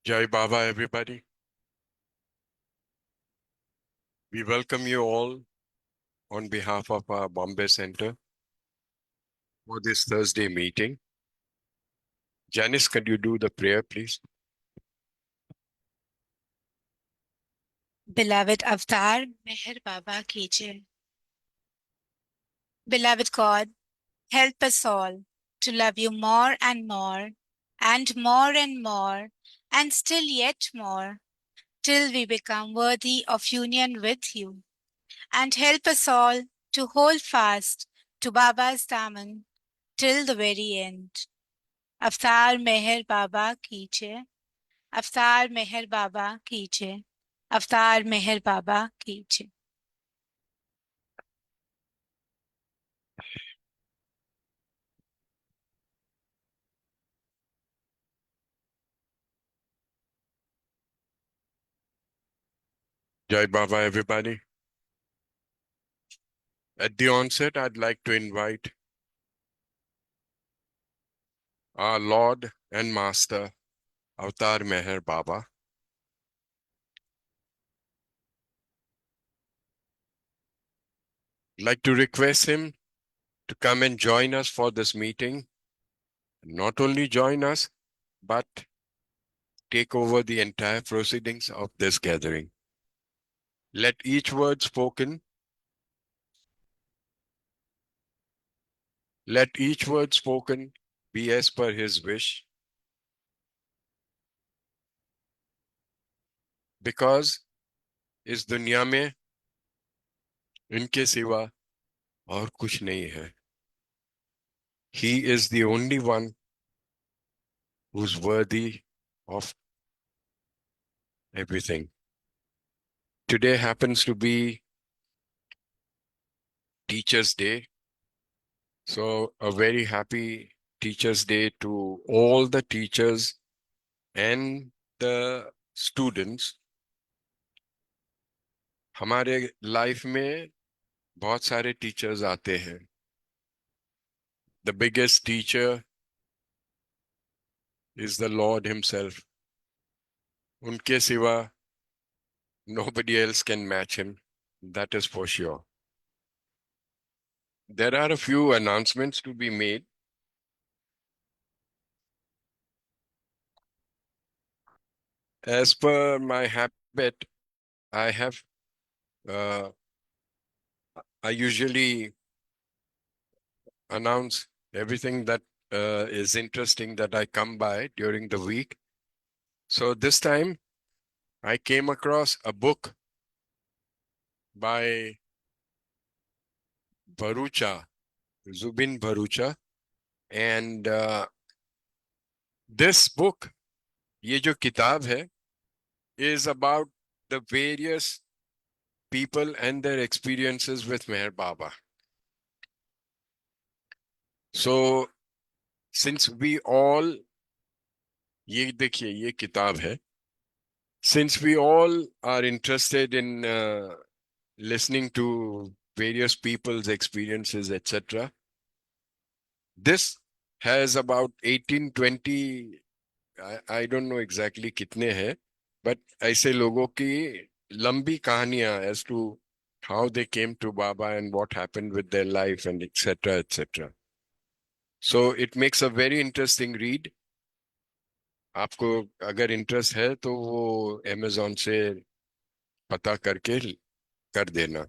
Jai Baba, everybody. We welcome you all on behalf of our Bombay Center for this Thursday meeting. Janice, can you do the prayer, please? Beloved Avatar, Meher Baba कीजिए. Beloved God, help us all to love you more and more, and more and more, and still yet more, till we become worthy of union with you. And help us all to hold fast to Baba's daman till the very end. Avatar Meher Baba कीजिए. Avatar Meher Baba कीजिए. Avatar Meher Baba कीजिए. Jai Baba, everybody. At the onset, I'd like to invite our Lord and Master, Avatar Meher Baba. I'd like to request him to come and join us for this meeting. Not only join us, but take over the entire proceedings of this gathering. Let each word spoken be as per his wish, because इस दुनिया में इनके सिवा और कुछ नहीं है. He is the only one who's worthy of everything. Today happens to be Teachers' Day. So a very happy Teachers' Day to all the teachers and the students. हमारे लाइफ में बहुत सारे टीचर्स आते हैं. The biggest teacher is the Lord himself. उनके सिवा nobody else can match him. That is for sure. There are a few announcements to be made. As per my habit, I usually announce everything that is interesting that I come by during the week. So this time I came across a book by Bharucha, Zubin Bharucha, and this book, ये जो किताब है, is about the various people and their experiences with Meher Baba. So since we all, ये देखिए ये किताब है, since we all are interested in listening to various people's experiences, etc., this has about 18-20, I don't know exactly कितने हैं, but ऐसे लोगों की लंबी कहानियां as to how they came to Baba and what happened with their life and etc., etc. So it makes a very interesting read. आपको अगर interest है तो वो Amazon से पता करके कर देना.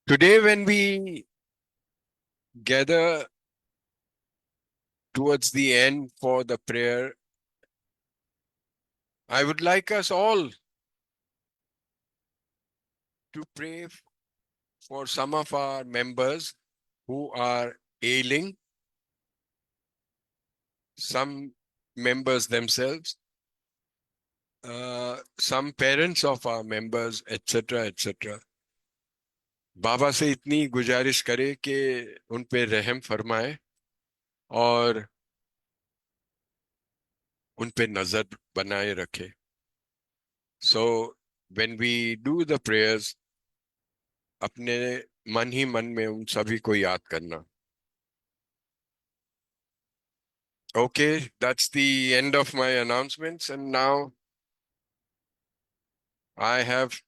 Today when we gather towards the end for the prayer, I would like us all to pray for some of our members who are ailing, some members themselves, some parents of our members, etc., etc. बाबा से इतनी गुजारिश करे कि उन पे रहम फरमाए और उन पे नजर बनाए रखे. So when we do the prayers, अपने मन ही मन में उन सभी को याद करना. Okay, that's the end of my announcements, and now I have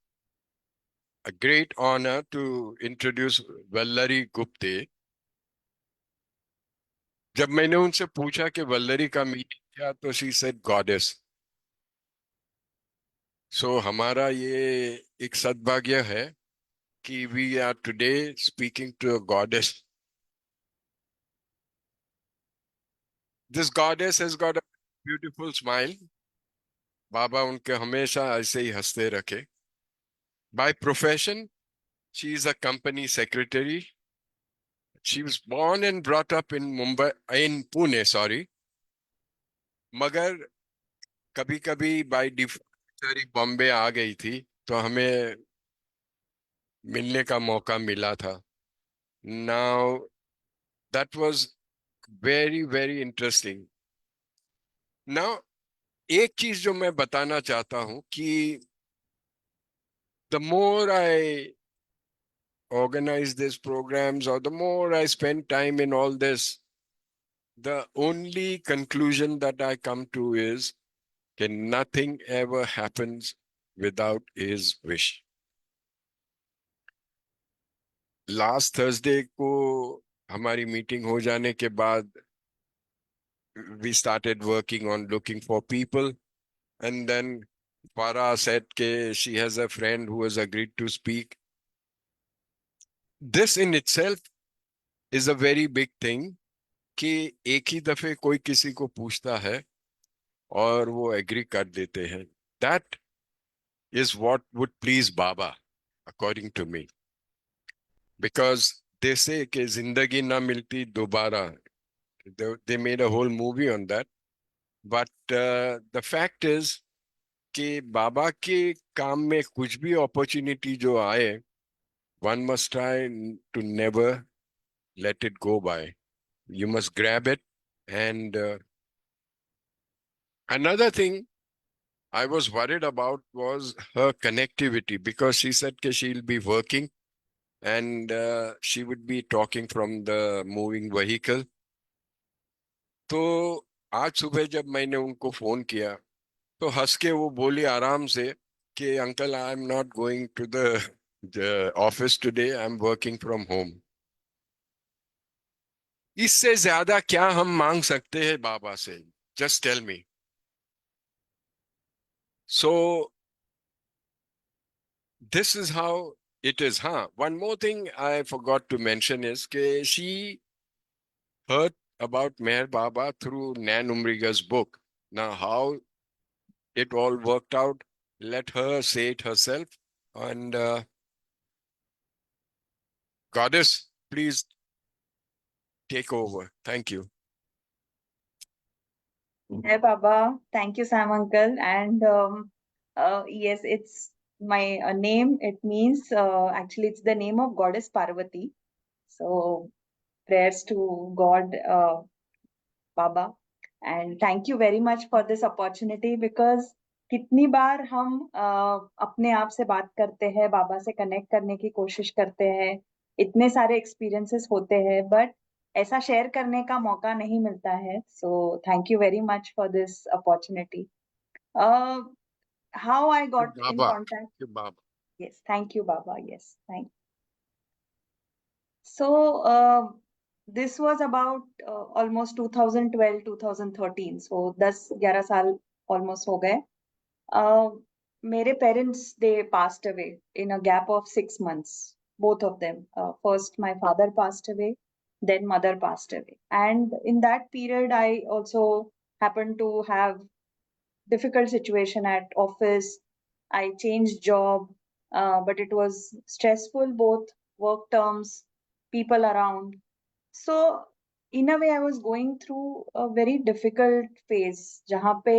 a great honor to introduce Vallari Gupte. जब मैंने उनसे पूछा कि वल्लरी का मीनिंग क्या, तो she said goddess. So हमारा ये एक सद्भाग्य है कि we are today speaking to a goddess. This goddess has got a beautiful smile. बाबा उनके हमेशा ऐसे ही हंसते रखे. By profession, she is a company secretary. She was born and brought up in Pune, sorry. मगर कभी कभी by default बॉम्बे आ गई थी, तो हमें मिलने का मौका मिला था. Now that was very very interesting. Now एक चीज जो मैं बताना चाहता हूं कि the more I organize these programs or the more I spend time in all this, the only conclusion that I come to is that nothing ever happens without his wish. Last Thursday को हमारी meeting हो जाने के बाद we started working on looking for people, and then Farah said that she has a friend who has agreed to speak. This in itself is a very big thing कि एक ही दफे कोई किसी को पूछता है और वो एग्री कर देते हैं. That is what would please Baba, according to me. Because they say कि जिंदगी ना मिलती दोबारा. They made a whole movie on that. But the fact is कि बाबा के काम में कुछ भी opportunity जो आए, one must try to never let it go by. You must grab it. And another thing I was worried about was her connectivity, because she said that she'll be working and she would be talking from the moving vehicle. तो आज सुबह जब मैंने उनको phone किया तो हंस के वो बोली आराम से कि uncle, I am not going to the office today, I am working from home. इससे ज्यादा क्या हम मांग सकते हैं बाबा से? Just tell me. So this is how it is. One more thing I forgot to mention is that she heard about Meher Baba through Nan Umriga's book. Now, how it all worked out, let her say it herself. And Goddess, please take over. Thank you. Hey, Baba. Thank you, Sam Uncle. And yes, it's my name. It means actually it's the name of goddess Parvati. So prayers to God, Baba. And thank you very much for this opportunity, because कितनी बार हम अपने आप से बात करते हैं, बाबा से connect करने की कोशिश करते हैं, इतने सारे एक्सपीरियंसेस होते हैं, बट ऐसा शेयर करने का मौका नहीं मिलता है. So thank you very much for this opportunity. How I got in Baba. Contact. Baba. Yes, thank you, Baba. Yes, thank you. So this was about almost 2012, 2013. So 10-11 साल almost हो गए. मेरे parents, they passed away in a gap of 6 months, both of them. First, my father passed away, then mother passed away. And in that period, I also happened to have difficult situation at office. I changed job, but it was stressful, both work terms, people around. So in a way, I was going through a very difficult phase, जहाँ पे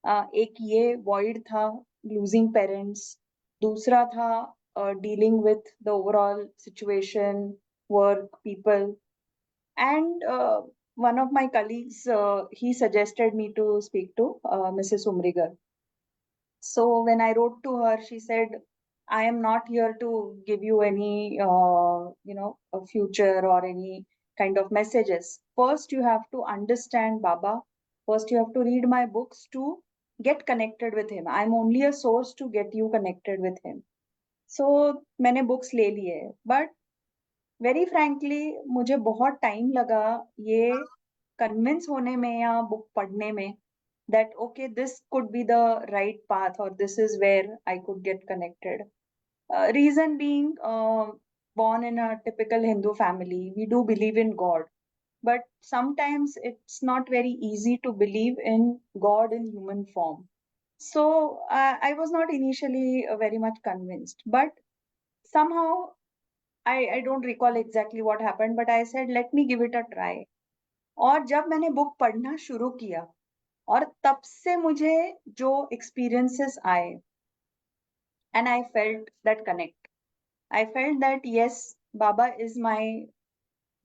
एक ये void था, losing parents, दूसरा था dealing with the overall situation, work, people, and one of my colleagues, he suggested me to speak to Mrs. Umrigar. So when I wrote to her, she said, I am not here to give you any, a future or any kind of messages. First, you have to understand Baba. First, you have to read my books to get connected with him. I'm only a source to get you connected with him. So मैंने books ले लिए, but very frankly, मुझे बहुत time लगा ये convince होने में या book पढ़ने में that okay, this could be the right path or this is where I could get connected. Reason being, born in a typical Hindu family, we do believe in God, but sometimes it's not very easy to believe in God in human form. So I was not initially very much convinced, but somehow I don't recall exactly what happened, but I said, let me give it a try. और जब मैंने book पढ़ना शुरू किया और तब से मुझे जो experiences आए, and I felt that connect. I felt that yes, Baba is my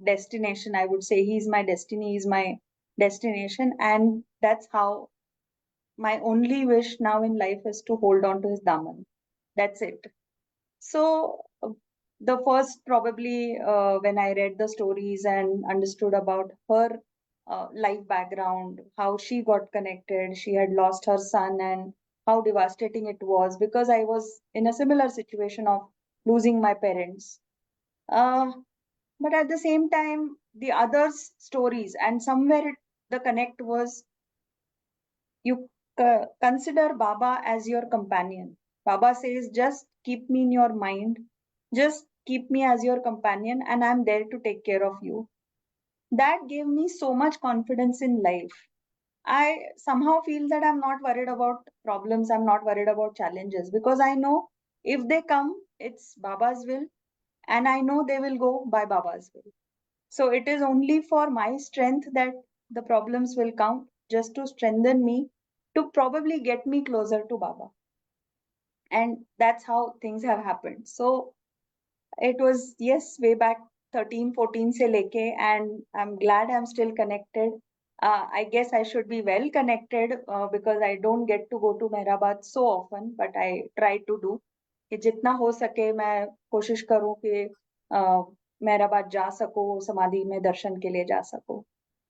destination. I would say he is my destiny, he is my destination, and that's how my only wish now in life is to hold on to his daman. That's it. So the first probably when I read the stories and understood about her life background, how she got connected, she had lost her son and how devastating it was because I was in a similar situation of losing my parents. Uh, but at the same time, the others' stories and somewhere the connect was you consider Baba as your companion. Baba says, just keep me in your mind, just keep me as your companion, and I'm there to take care of you. That gave me so much confidence in life. I somehow feel that I'm not worried about problems, I'm not worried about challenges because I know if they come, it's Baba's will, and I know they will go by Baba's will. So it is only for my strength that the problems will come, just to strengthen me, to probably get me closer to Baba. And that's how things have happened. So it was, yes, way back 13, 14 se leke, and I'm glad I'm still connected. I guess I should be well connected because I don't get to go to Mehrabad so often, but I try to do. कि जितना हो सके मैं कोशिश करूं कि Mehrabad जा सकूं, समाधि में दर्शन के लिए जा सकूं.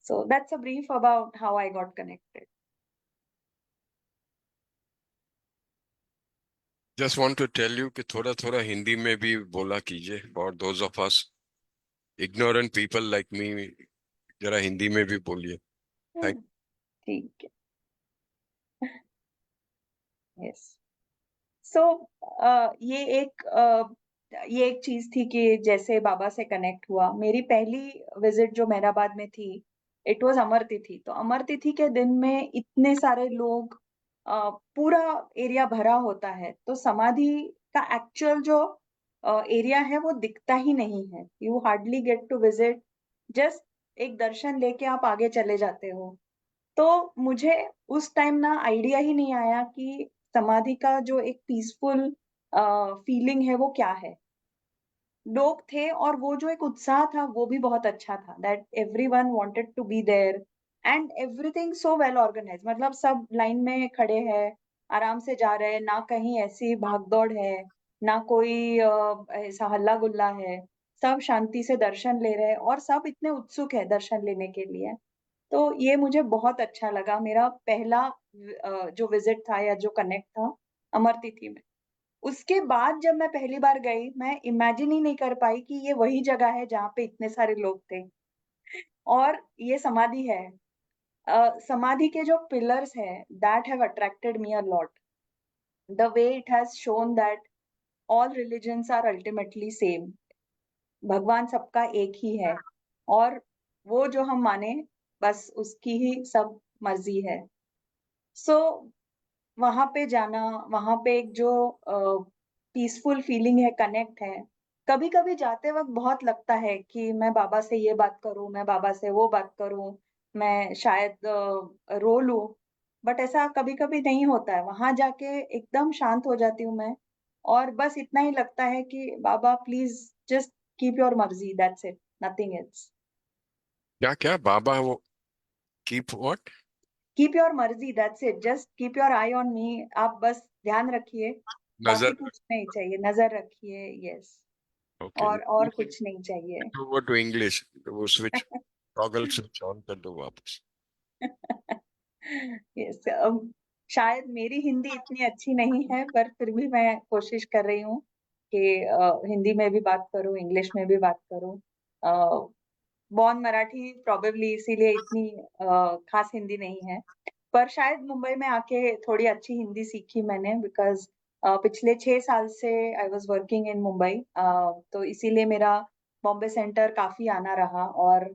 So that's a brief about how I got connected. Just want to tell you कि थोड़ा थोड़ा हिंदी में भी बोला कीजिए for those of us ignorant people like me, जरा हिंदी में भी बोलिए. Thank ठीक है. Yes. So ये एक चीज थी कि जैसे बाबा से कनेक्ट हुआ. मेरी पहली विजिट जो मेहराबाद में थी, इट वाज अमर तिथि. तो अमर तिथि के दिन में इतने सारे लोग, पूरा एरिया भरा होता है, तो समाधि का एक्चुअल जो एरिया है वो दिखता ही नहीं है. You hardly get to visit. Just एक दर्शन लेके आप आगे चले जाते हो. तो मुझे उस टाइम ना आइडिया ही नहीं आया कि समाधि का जो एक पीसफुल फीलिंग है वो क्या है. लोग थे और वो जो एक उत्साह था वो भी बहुत अच्छा था. That everyone wanted to be there and everything so well organise. मतलब सब लाइन में खड़े हैं, आराम से जा रहे हैं, ना कहीं ऐसी भागदौड़ है, ना कोई ऐसा हल्ला गुल्ला है. सब शांति से दर्शन ले रहे हैं और सब इतने उत्सुक है दर्शन लेने के लिए. तो ये मुझे बहुत अच्छा लगा. मेरा पहला जो विजिट था या जो कनेक्ट था अमर तिथि में. उसके बाद जब मैं पहली बार गई, मैं इमेजिन ही नहीं कर पाई कि ये वही जगह है जहाँ पे इतने सारे लोग थे. और ये समाधि है। समाधि के जो पिलर्स हैं, that have attracted me a lot. The way it has shown that all religions are ultimately same. भगवान सबका एक ही है और वो जो हम माने बस उसकी ही सब मर्जी है। सो वहां पे जाना, वहां पे एक जो पीसफुल फीलिंग है, कनेक्ट है। कभी कभी जाते वक्त बहुत लगता है कि मैं बाबा से ये बात करूं, मैं बाबा से वो बात करूं, मैं शायद रो लूं, बट ऐसा कभी कभी नहीं होता है। वहां जाके एकदम शांत हो जाती हूँ मैं, और बस इतना ही लगता है कि बाबा प्लीज जस्ट कीप योर मर्जी, दैट्स इट, नथिंग एल्स। क्या क्या बाबा वो कीप व्हाट? कीप योर मर्जी, that's it, just keep your I on me. आप बस ध्यान रखिए, बाकी नजर? कुछ नहीं चाहिए, नजर रखिए, यस। ओके, और कुछ नहीं चाहिए। वो टू इंग्लिश, वो स्विच टॉगल स्विच ऑन कर दो वापस। यस, शायद मेरी हिंदी इतनी अच्छी नहीं है, पर फिर भी मैं कोशिश कर रही हूँ कि हिंदी में भी बात करूँ, इंग्लिश में भी बात करूँ। बॉर्न मराठी प्रोबेबली, इसीलिए इतनी खास हिंदी नहीं है। पर शायद मुंबई में आके थोड़ी अच्छी हिंदी सीखी मैंने, बिकॉज पिछले 6 साल से I was working in Mumbai, तो इसीलिए मेरा बॉम्बे सेंटर काफी आना रहा। और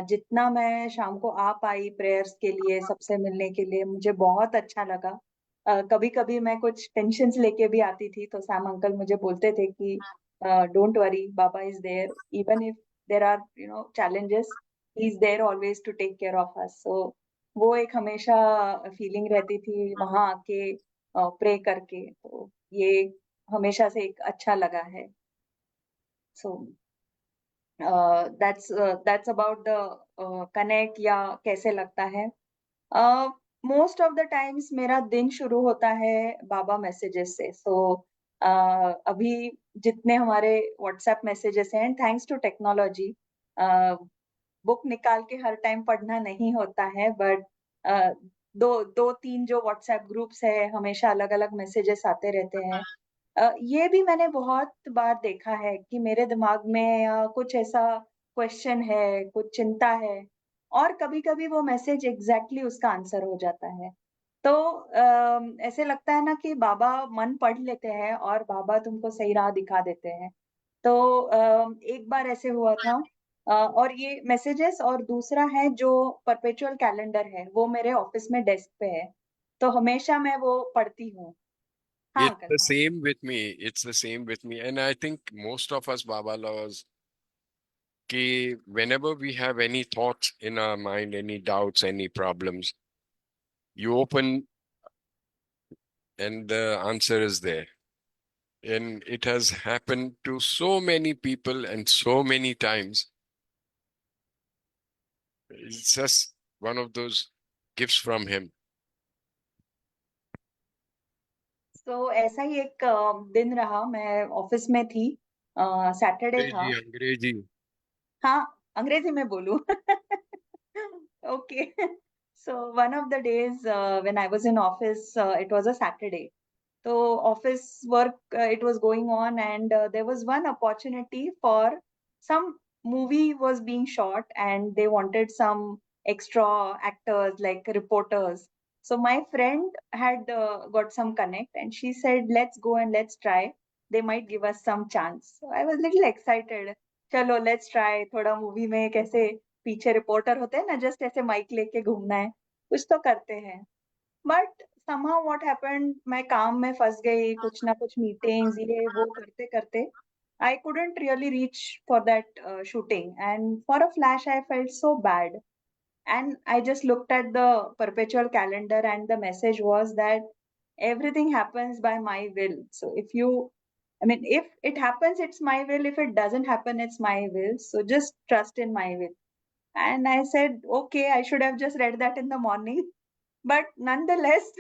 जितना मैं शाम को आ पाई प्रेयर्स के लिए, सबसे मिलने के लिए, मुझे बहुत अच्छा लगा। कभी कभी मैं कुछ टेंशन्स लेके भी आती थी, तो सैम अंकल मुझे बोलते थे कि don't worry, Baba is there, even if there are challenges, he is there always to take care of us. So वो एक हमेशा फीलिंग रहती थी वहां आके प्रे करके, तो ये हमेशा से एक अच्छा लगा है। So that's about the connect, या कैसे लगता है। मोस्ट ऑफ द टाइम्स मेरा दिन शुरू होता है बाबा मैसेजेस से। सो अभी जितने हमारे व्हाट्सएप मैसेजेस हैं, थैंक्स टू टेक्नोलॉजी, बुक निकाल के हर टाइम पढ़ना नहीं होता है, बट दो दो तीन जो व्हाट्सएप ग्रुप्स है, हमेशा अलग अलग मैसेजेस आते रहते हैं। ये भी मैंने बहुत बार देखा है कि मेरे दिमाग में कुछ ऐसा क्वेश्चन है, कुछ चिंता है, और कभी-कभी वो मैसेज एग्जैक्टली उसका आंसर हो जाता है। तो ऐसे लगता है ना कि बाबा मन पढ़ लेते हैं और बाबा तुमको सही राह दिखा देते हैं। तो एक बार ऐसे हुआ था, और ये मैसेजेस, और दूसरा है जो परपेचुअल कैलेंडर है, वो मेरे ऑफिस में डेस्क पे है, तो हमेशा मैं वो पढ़ती हूँ। हाँ It's अंकल, the हाँ। same with me. It's the same with me. And I think most of us Baba lovers, कि whenever we have any thoughts in our mind, any doubts, any problems, you open and the answer is there. And it has happened to so many people and so many times. It's just one of those gifts from him. तो ऐसा ही एक दिन रहा, मैं office में थी, Saturday था। अंग्रेजी अंग्रेजी। हाँ, अंग्रेजी में बोलूं? Okay. So one of the days when I was in office, it was a Saturday, तो office work it was going on, and there was one opportunity for some movie was being shot, and they wanted some extra actors like reporters. So my friend had got some connect, and she said let's go and let's try, they might give us some chance. So I was little excited, चलो let's try, थोड़ा movie में कैसे पीछे reporter होते हैं ना, just ऐसे mic लेके घूमना है, कुछ तो करते हैं। बट somehow what happened, मैं काम में फंस गई, कुछ ना कुछ मीटिंग्स ये वो करते करते I couldn't really reach for that shooting, and for a flash I felt so bad, and I just looked at the perpetual calendar, and the message was that everything happens by my will. So if you, I mean, if it happens, it's my will. If it doesn't happen, it's my will. So just trust in my will. And I said, okay, I should have just read that in the morning. But nonetheless,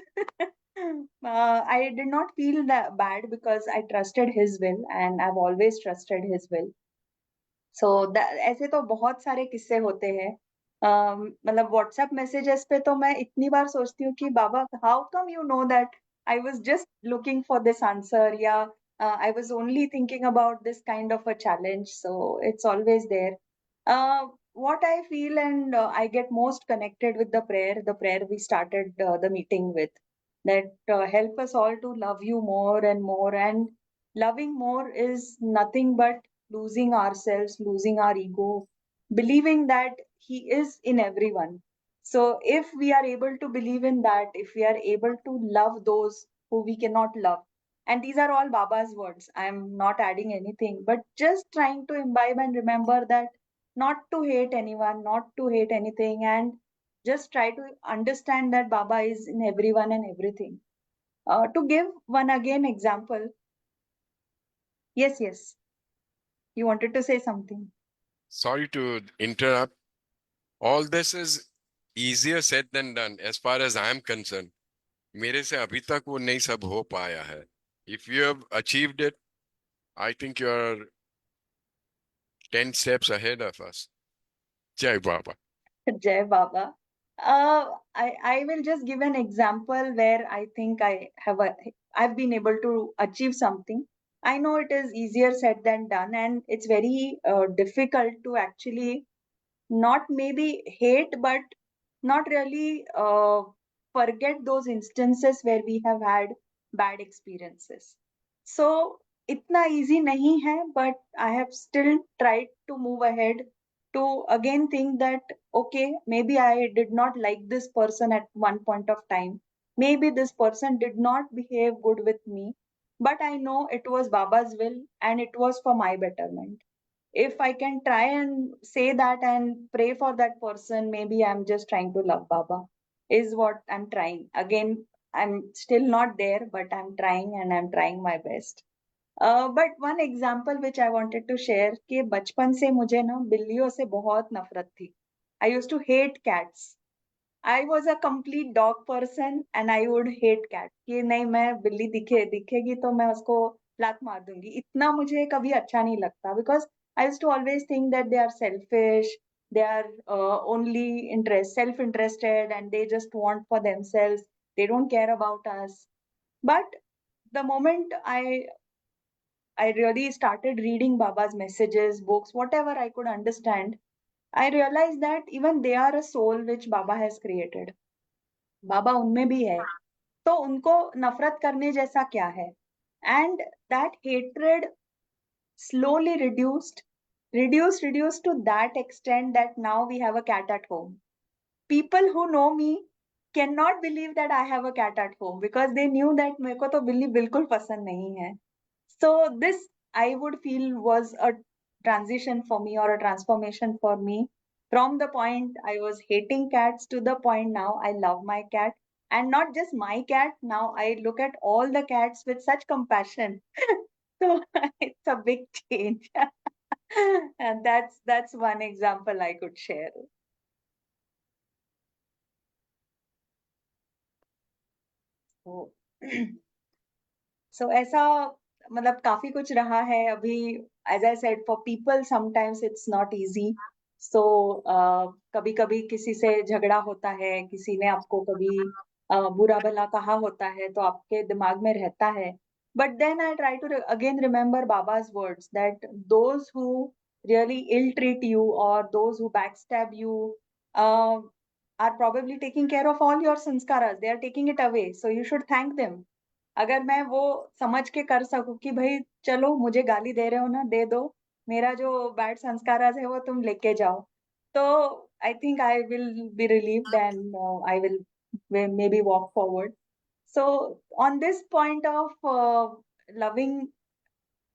I did not feel that bad because I trusted his will, and I've always trusted his will. सो ऐसे तो बहुत सारे किस्से होते हैं। मतलब WhatsApp messages पे तो मैं इतनी बार सोचती हूँ कि Baba how come you know that I was just looking for this answer, या I was only thinking about this kind of a challenge, so it's always there. what I feel, and I get most connected with the prayer we started the meeting with, that help us all to love you more and more. And loving more is nothing but losing ourselves, losing our ego, believing that He is in everyone. So if we are able to believe in that, if we are able to love those who we cannot love, and these are all Baba's words, I'm not adding anything, but just trying to imbibe and remember that not to hate anyone, not to hate anything, and just try to understand that Baba is in everyone and everything. To give one again example, yes, you wanted to say something. Sorry to interrupt. All this is easier said than done as far as I am concerned. मेरे से अभी तक वो नहीं सब हो पाया है. If you have achieved it, I think you are 10 steps ahead of us. Jai Baba. Jai Baba. I will just give an example where I think I've been able to achieve something. I know it is easier said than done, and it's very difficult to actually not maybe hate, but not really forget those instances where we have had bad experiences. So itna easy nahi hai, but I have still tried to move ahead to again think that, okay, maybe I did not like this person at one point of time. Maybe this person did not behave good with me, but I know it was Baba's will and it was for my betterment. If I can try and say that and pray for that person, maybe I'm just trying to love Baba, is what I'm trying. Again, I'm still not there, but I'm trying and I'm trying my best. But one example which I wanted to share कि बचपन से मुझे ना बिल्लियों से बहुत नफरत थी. I used to hate cats. I was a complete dog person and I would hate cat. कि नहीं, मैं बिल्ली दिखेगी तो मैं उसको लात मार दूंगी. इतना मुझे कभी अच्छा नहीं लगता, because I used to always think that they are selfish, they are self-interested, and they just want for themselves. They don't care about us. But the moment I really started reading Baba's messages, books, whatever I could understand, I realized that even they are a soul which Baba has created. बाबा उनमें भी है, तो उनको नफरत करने जैसा क्या है? And that hatred slowly reduced to that extent that now we have a cat at home. People who know me cannot believe that I have a cat at home, because they knew that मेरे को तो बिल्ली बिल्कुल पसंद नहीं है. So this, I would feel, was a transition for me, or a transformation for me, from the point I was hating cats to the point now I love my cat. And not just my cat, now I look at all the cats with such compassion. So it's a big change. And that's one example I could share. So so ऐसा मतलब काफी कुछ रहा है अभी. As I said, for people sometimes it's not easy. So कभी कभी किसी से झगड़ा होता है, किसी ने आपको कभी बुरा भला कहा होता है, तो आपके दिमाग में रहता है. But then I try to again remember Baba's words that those who really ill treat you, or those who backstab you, uh, are probably taking care of all your sanskaras. They are taking it away. So you should thank them. अगर मैं वो समझ के कर सकूं कि भाई चलो, मुझे गाली दे रहे हो ना, दे दो, मेरा जो बैड संस्कार है वो तुम लेके जाओ, तो I think I will be relieved and I will maybe walk forward. So on this point of loving,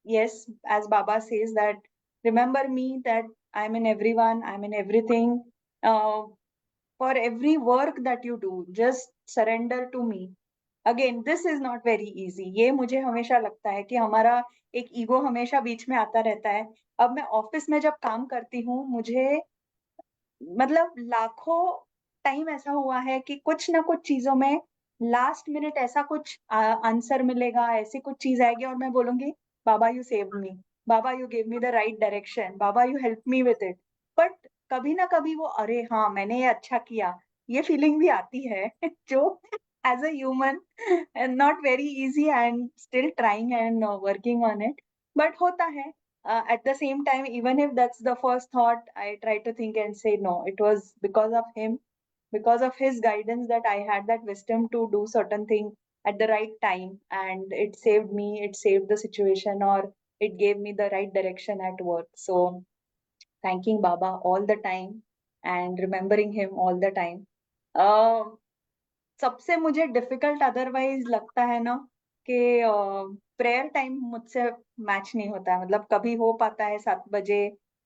yes, as Baba says that remember me, that I'm in everyone, I'm in everything. uh, for every work that you do, just surrender to me. Again this is not very easy. ये मुझे हमेशा लगता है कि हमारा एक ego हमेशा बीच में आता रहता है. अब मैं ऑफिस में जब काम करती हूँ, मुझे मतलब लाखों टाइम ऐसा हुआ है कि कुछ ना कुछ चीजों में लास्ट मिनट ऐसा कुछ आंसर मिलेगा, ऐसी कुछ चीज आएगी और मैं बोलूंगी, Baba you saved me, Baba you give me the right direction, Baba you help me with it. But कभी ना कभी वो, अरे हाँ मैंने ये अच्छा किया, ये फीलिंग भी आती है. जो as a human, not very easy, and still trying and working on it, but होता है. at the same time, even if that's the first thought, I try to think and say, no, it was because of him, because of his guidance that I had that wisdom to do certain thing at the right time. And it saved me, it saved the situation, or it gave me the right direction at work. So thanking Baba all the time and remembering him all the time. सबसे मुझे difficult otherwise लगता है ना कि prayer time मुझसे match नहीं होता है, मतलब कभी हो पाता है 7 बजे,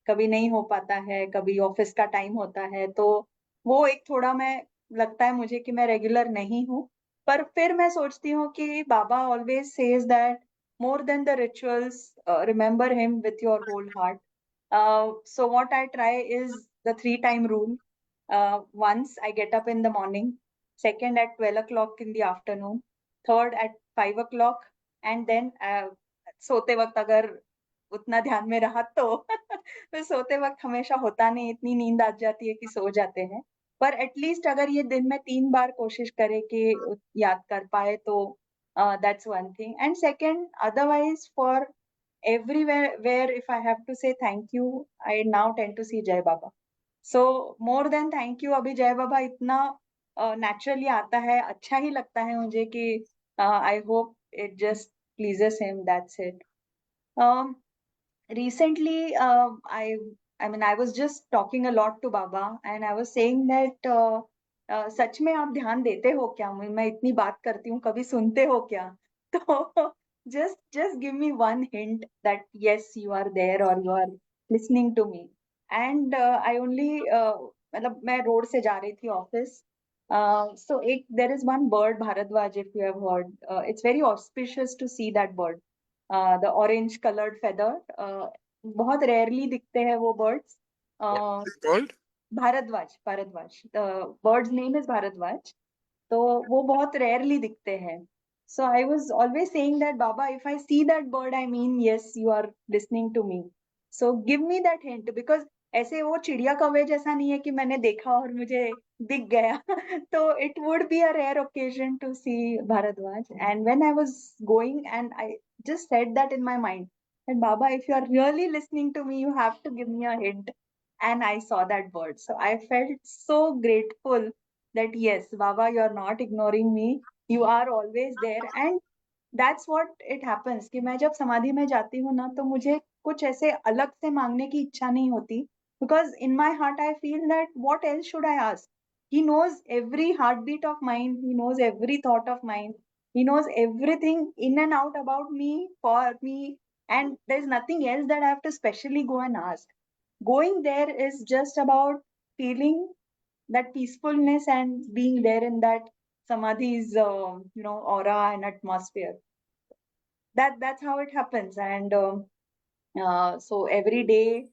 कभी नहीं हो पाता है, कभी ऑफिस का टाइम होता है, तो वो एक थोड़ा मैं लगता है मुझे कि मैं रेगुलर नहीं हूँ। पर फिर मैं सोचती हूँ कि Baba always says that more than the rituals, remember him with your whole heart. So what I try is the 3 time rule. Once I get up in the morning, second at 12 o'clock in the afternoon, third at 5 o'clock, and then सोते वक्त अगर उतना ध्यान में रहा तो फिर सोते वक्त हमेशा होता नहीं, इतनी नींद आ जाती है कि सो जाते हैं। पर एटलीस्ट अगर ये दिन में 3 बार कोशिश करे कि याद कर पाए तो that's one thing. And second, otherwise for everywhere where if I have to say thank you, I now tend to see Jai Baba. So more than thank you, अभी जय बाबा इतना naturally आता है, अच्छा ही लगता है मुझे कि I hope it just pleases him, that's it. Um, Recently, I mean, I was just talking a lot to Baba, and I was saying that सच में आप ध्यान देते हो क्या? मैं इतनी बात करती हूँ, कभी सुनते हो क्या? तो just give me one hint that yes, you are there or you are listening to me. And I only मतलब मैं रोड से जा रही थी ऑफिस, so एक there is one bird, Bharadwaj, if you have heard. It's very auspicious to see that bird. The orange colored feather, बहुत rarely दिखते हैं वो birds. What is it called? Bhardwaj, Bhardwaj. The bird's name is Bhardwaj. तो वो बहुत rarely दिखते हैं. So I was always saying that Baba, if I see that bird, I mean yes, you are listening to me. So give me that hint, because ऐसे वो चिड़िया कौवे जैसा नहीं है कि मैंने देखा और मुझे दिख गया. तो it would be a rare occasion to see Bharadwaj. And when I was going, and I just said that in my mind, and Baba, if you are really listening to me, you have to give me a hint. And I saw that bird. So I felt so grateful that yes, Baba, you're not ignoring me. You are always there. And that's what it happens कि मैं जब समाधि में जाती हूँ ना, तो मुझे कुछ ऐसे अलग से मांगने की इच्छा नहीं होती, because in my heart I feel that what else should I ask? He knows every heartbeat of mine. He knows every thought of mine. He knows everything in and out about me, for me, and there's nothing else that I have to specially go and ask. Going there is just about feeling that peacefulness and being there in that samadhi's aura and atmosphere. That's how it happens. And so every day,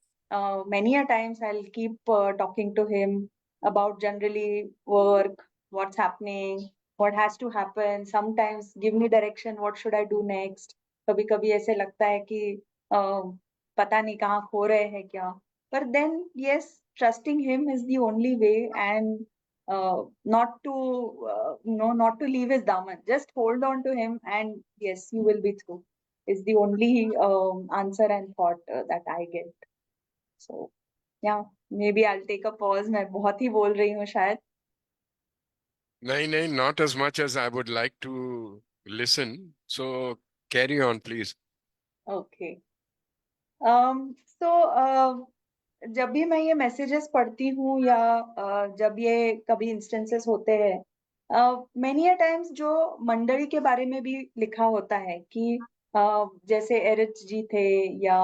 many a times I'll keep talking to him about generally work, what's happening, what has to happen. Sometimes give me direction, what should I do next. कभी कभी ऐसे लगता है कि पता नहीं कहाँ खो रहे हैं क्या. But then yes, trusting him is the only way, and not to not to leave his daman. Just hold on to him, and yes, you will be through. Is the only answer and thought that I get. So yeah, maybe I'll take a pause. मैं बहुत ही बोल रही हूँ शायद. No, not as much as I would like to listen. So carry on, please. Okay. So जब भी मैं ये मैसेजेस पढ़ती हूँ या जब ये कभी इंस्टेंसेस होते हैं, मेनी अ टाइम्स जो मंडली के बारे में भी लिखा होता है कि जैसे एरिच जी थे या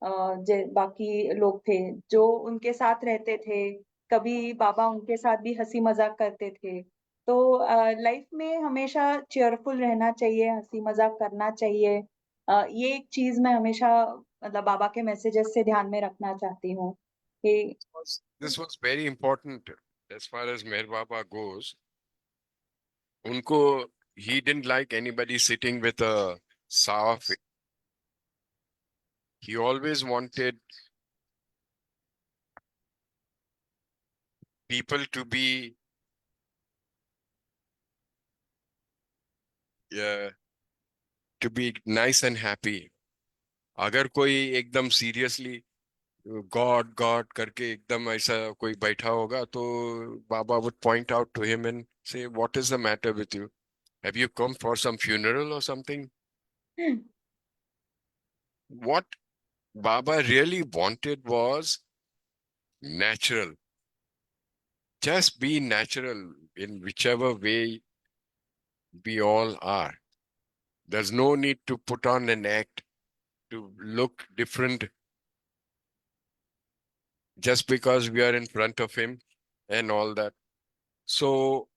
बाकी लोग थे जो उनके साथ रहते थे, कभी बाबा उनके साथ भी हंसी मजाक करते थे. तो लाइफ में हमेशा चेयरफुल रहना चाहिए, हंसी मजाक करना चाहिए. ये एक चीज मैं हमेशा मतलब बाबा के मैसेजेस से ध्यान में रखना चाहती हूँ कि This was very important as far as Meher Baba goes. Unko, he didn't like anybody sitting with a sour face. He always wanted people to be nice and happy. अगर कोई एकदम सीरियसली गॉड गॉड करके एकदम ऐसा कोई बैठा होगा तो बाबा would point out to him and say, what is the matter with you? Have you come for some funeral or something? What Baba really wanted was natural. Just be natural in whichever way we all are. There's no need to put on an act to look different just because we are in front of him and all that. So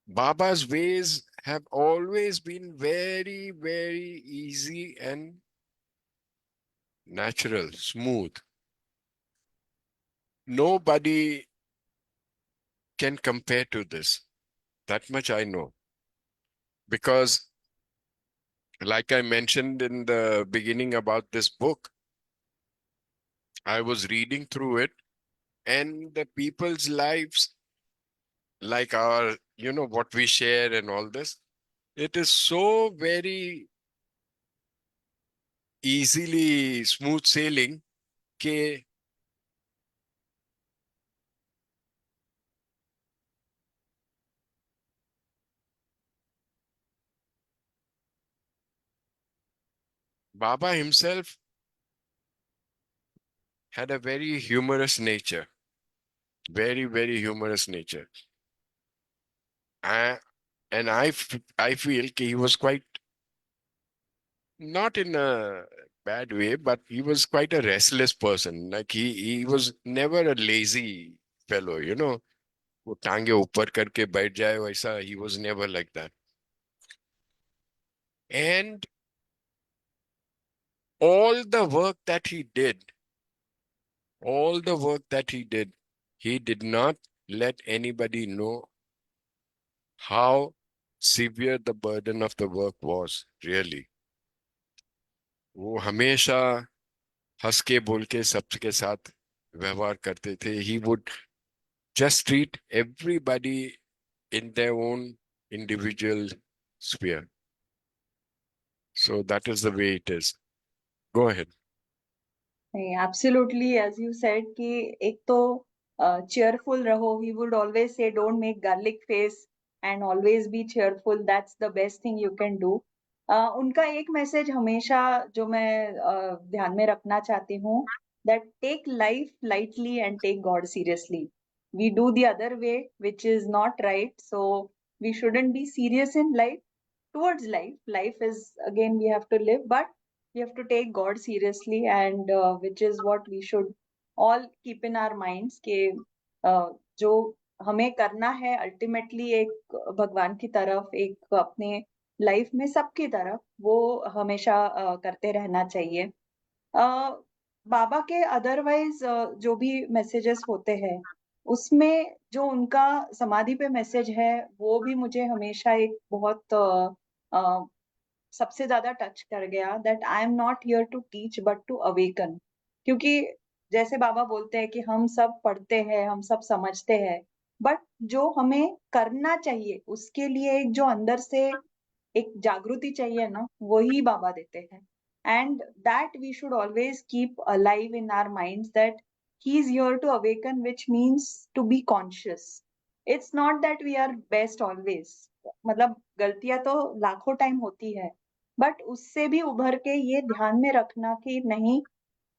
Baba's ways have always been very, very easy and natural, smooth. Nobody can compare to this. That much I know. Because, like I mentioned in the beginning about this book, I was reading through it, and the people's lives, like our, what we share and all this, it is so very easily smooth sailing. Ke Baba himself had a very humorous nature, very, very humorous nature. I, and I feel he was quite, not in a bad way, but he was quite a restless person. Like he was never a lazy fellow. वो टांगे ऊपर करके बैठ जाए वैसा, he was never like that. And all the work that he did, all the work that he did not let anybody know how severe the burden of the work was, really. वो हमेशा हंस के बोल के सबके साथ व्यवहार करते थे. He would just treat everybody in their own individual sphere. So that is the way it is. Go ahead. Absolutely as you said कि एक तो cheerful रहो. He would always say don't make garlic face and always be cheerful. That's the best thing you can do. उनका एक message हमेशा जो मैं ध्यान में रखना चाहती हूँ, that take life lightly and take God seriously. We do the other way, which is not right. So we shouldn't be serious in life. Towards life, life is, again, we have to live, but we have to take God seriously, and which is what we should all keep in our minds कि जो हमें करना है ultimately एक भगवान की तरफ, एक अपने लाइफ में सबकी तरफ, वो हमेशा करते रहना चाहिए. बाबा के अदरवाइज जो भी मैसेजेस होते हैं, उसमें जो उनका समाधि पे मैसेज है, वो भी मुझे हमेशा एक बहुत सबसे ज्यादा टच कर गया. That I am not here to teach but to awaken. क्योंकि जैसे बाबा बोलते हैं कि हम सब पढ़ते हैं, हम सब समझते हैं, बट जो हमें करना चाहिए उसके लिए एक जो अंदर से एक जागृति चाहिए ना, वही बाबा देते हैं. And that we should always keep alive in our minds, that he is here to awaken, which means to be conscious. It's not that we are best always. मतलब गलतियां तो लाखों टाइम होती है, बट उससे भी उभर के ये ध्यान में रखना कि नहीं,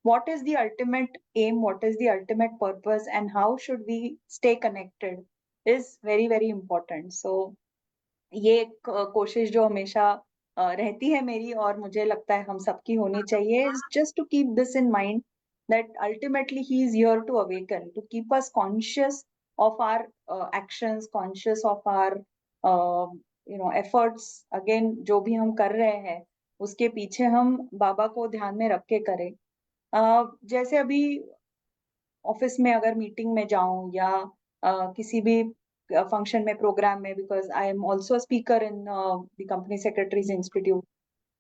what is the ultimate aim, what is the ultimate purpose, and how should we stay connected is very very important. So ये एक कोशिश जो हमेशा रहती है मेरी, और मुझे लगता है हम सबकी होनी चाहिए, is just to keep this in mind, that ultimately he is here to awaken, to keep us conscious of our actions, conscious of our efforts. Again, जो भी हम कर रहे हैं उसके पीछे हम बाबा को ध्यान में रख के करें. जैसे अभी ऑफिस में अगर मीटिंग में जाऊं या किसी भी फंक्शन में, प्रोग्राम में, because I am also speaker in the company secretaries institute,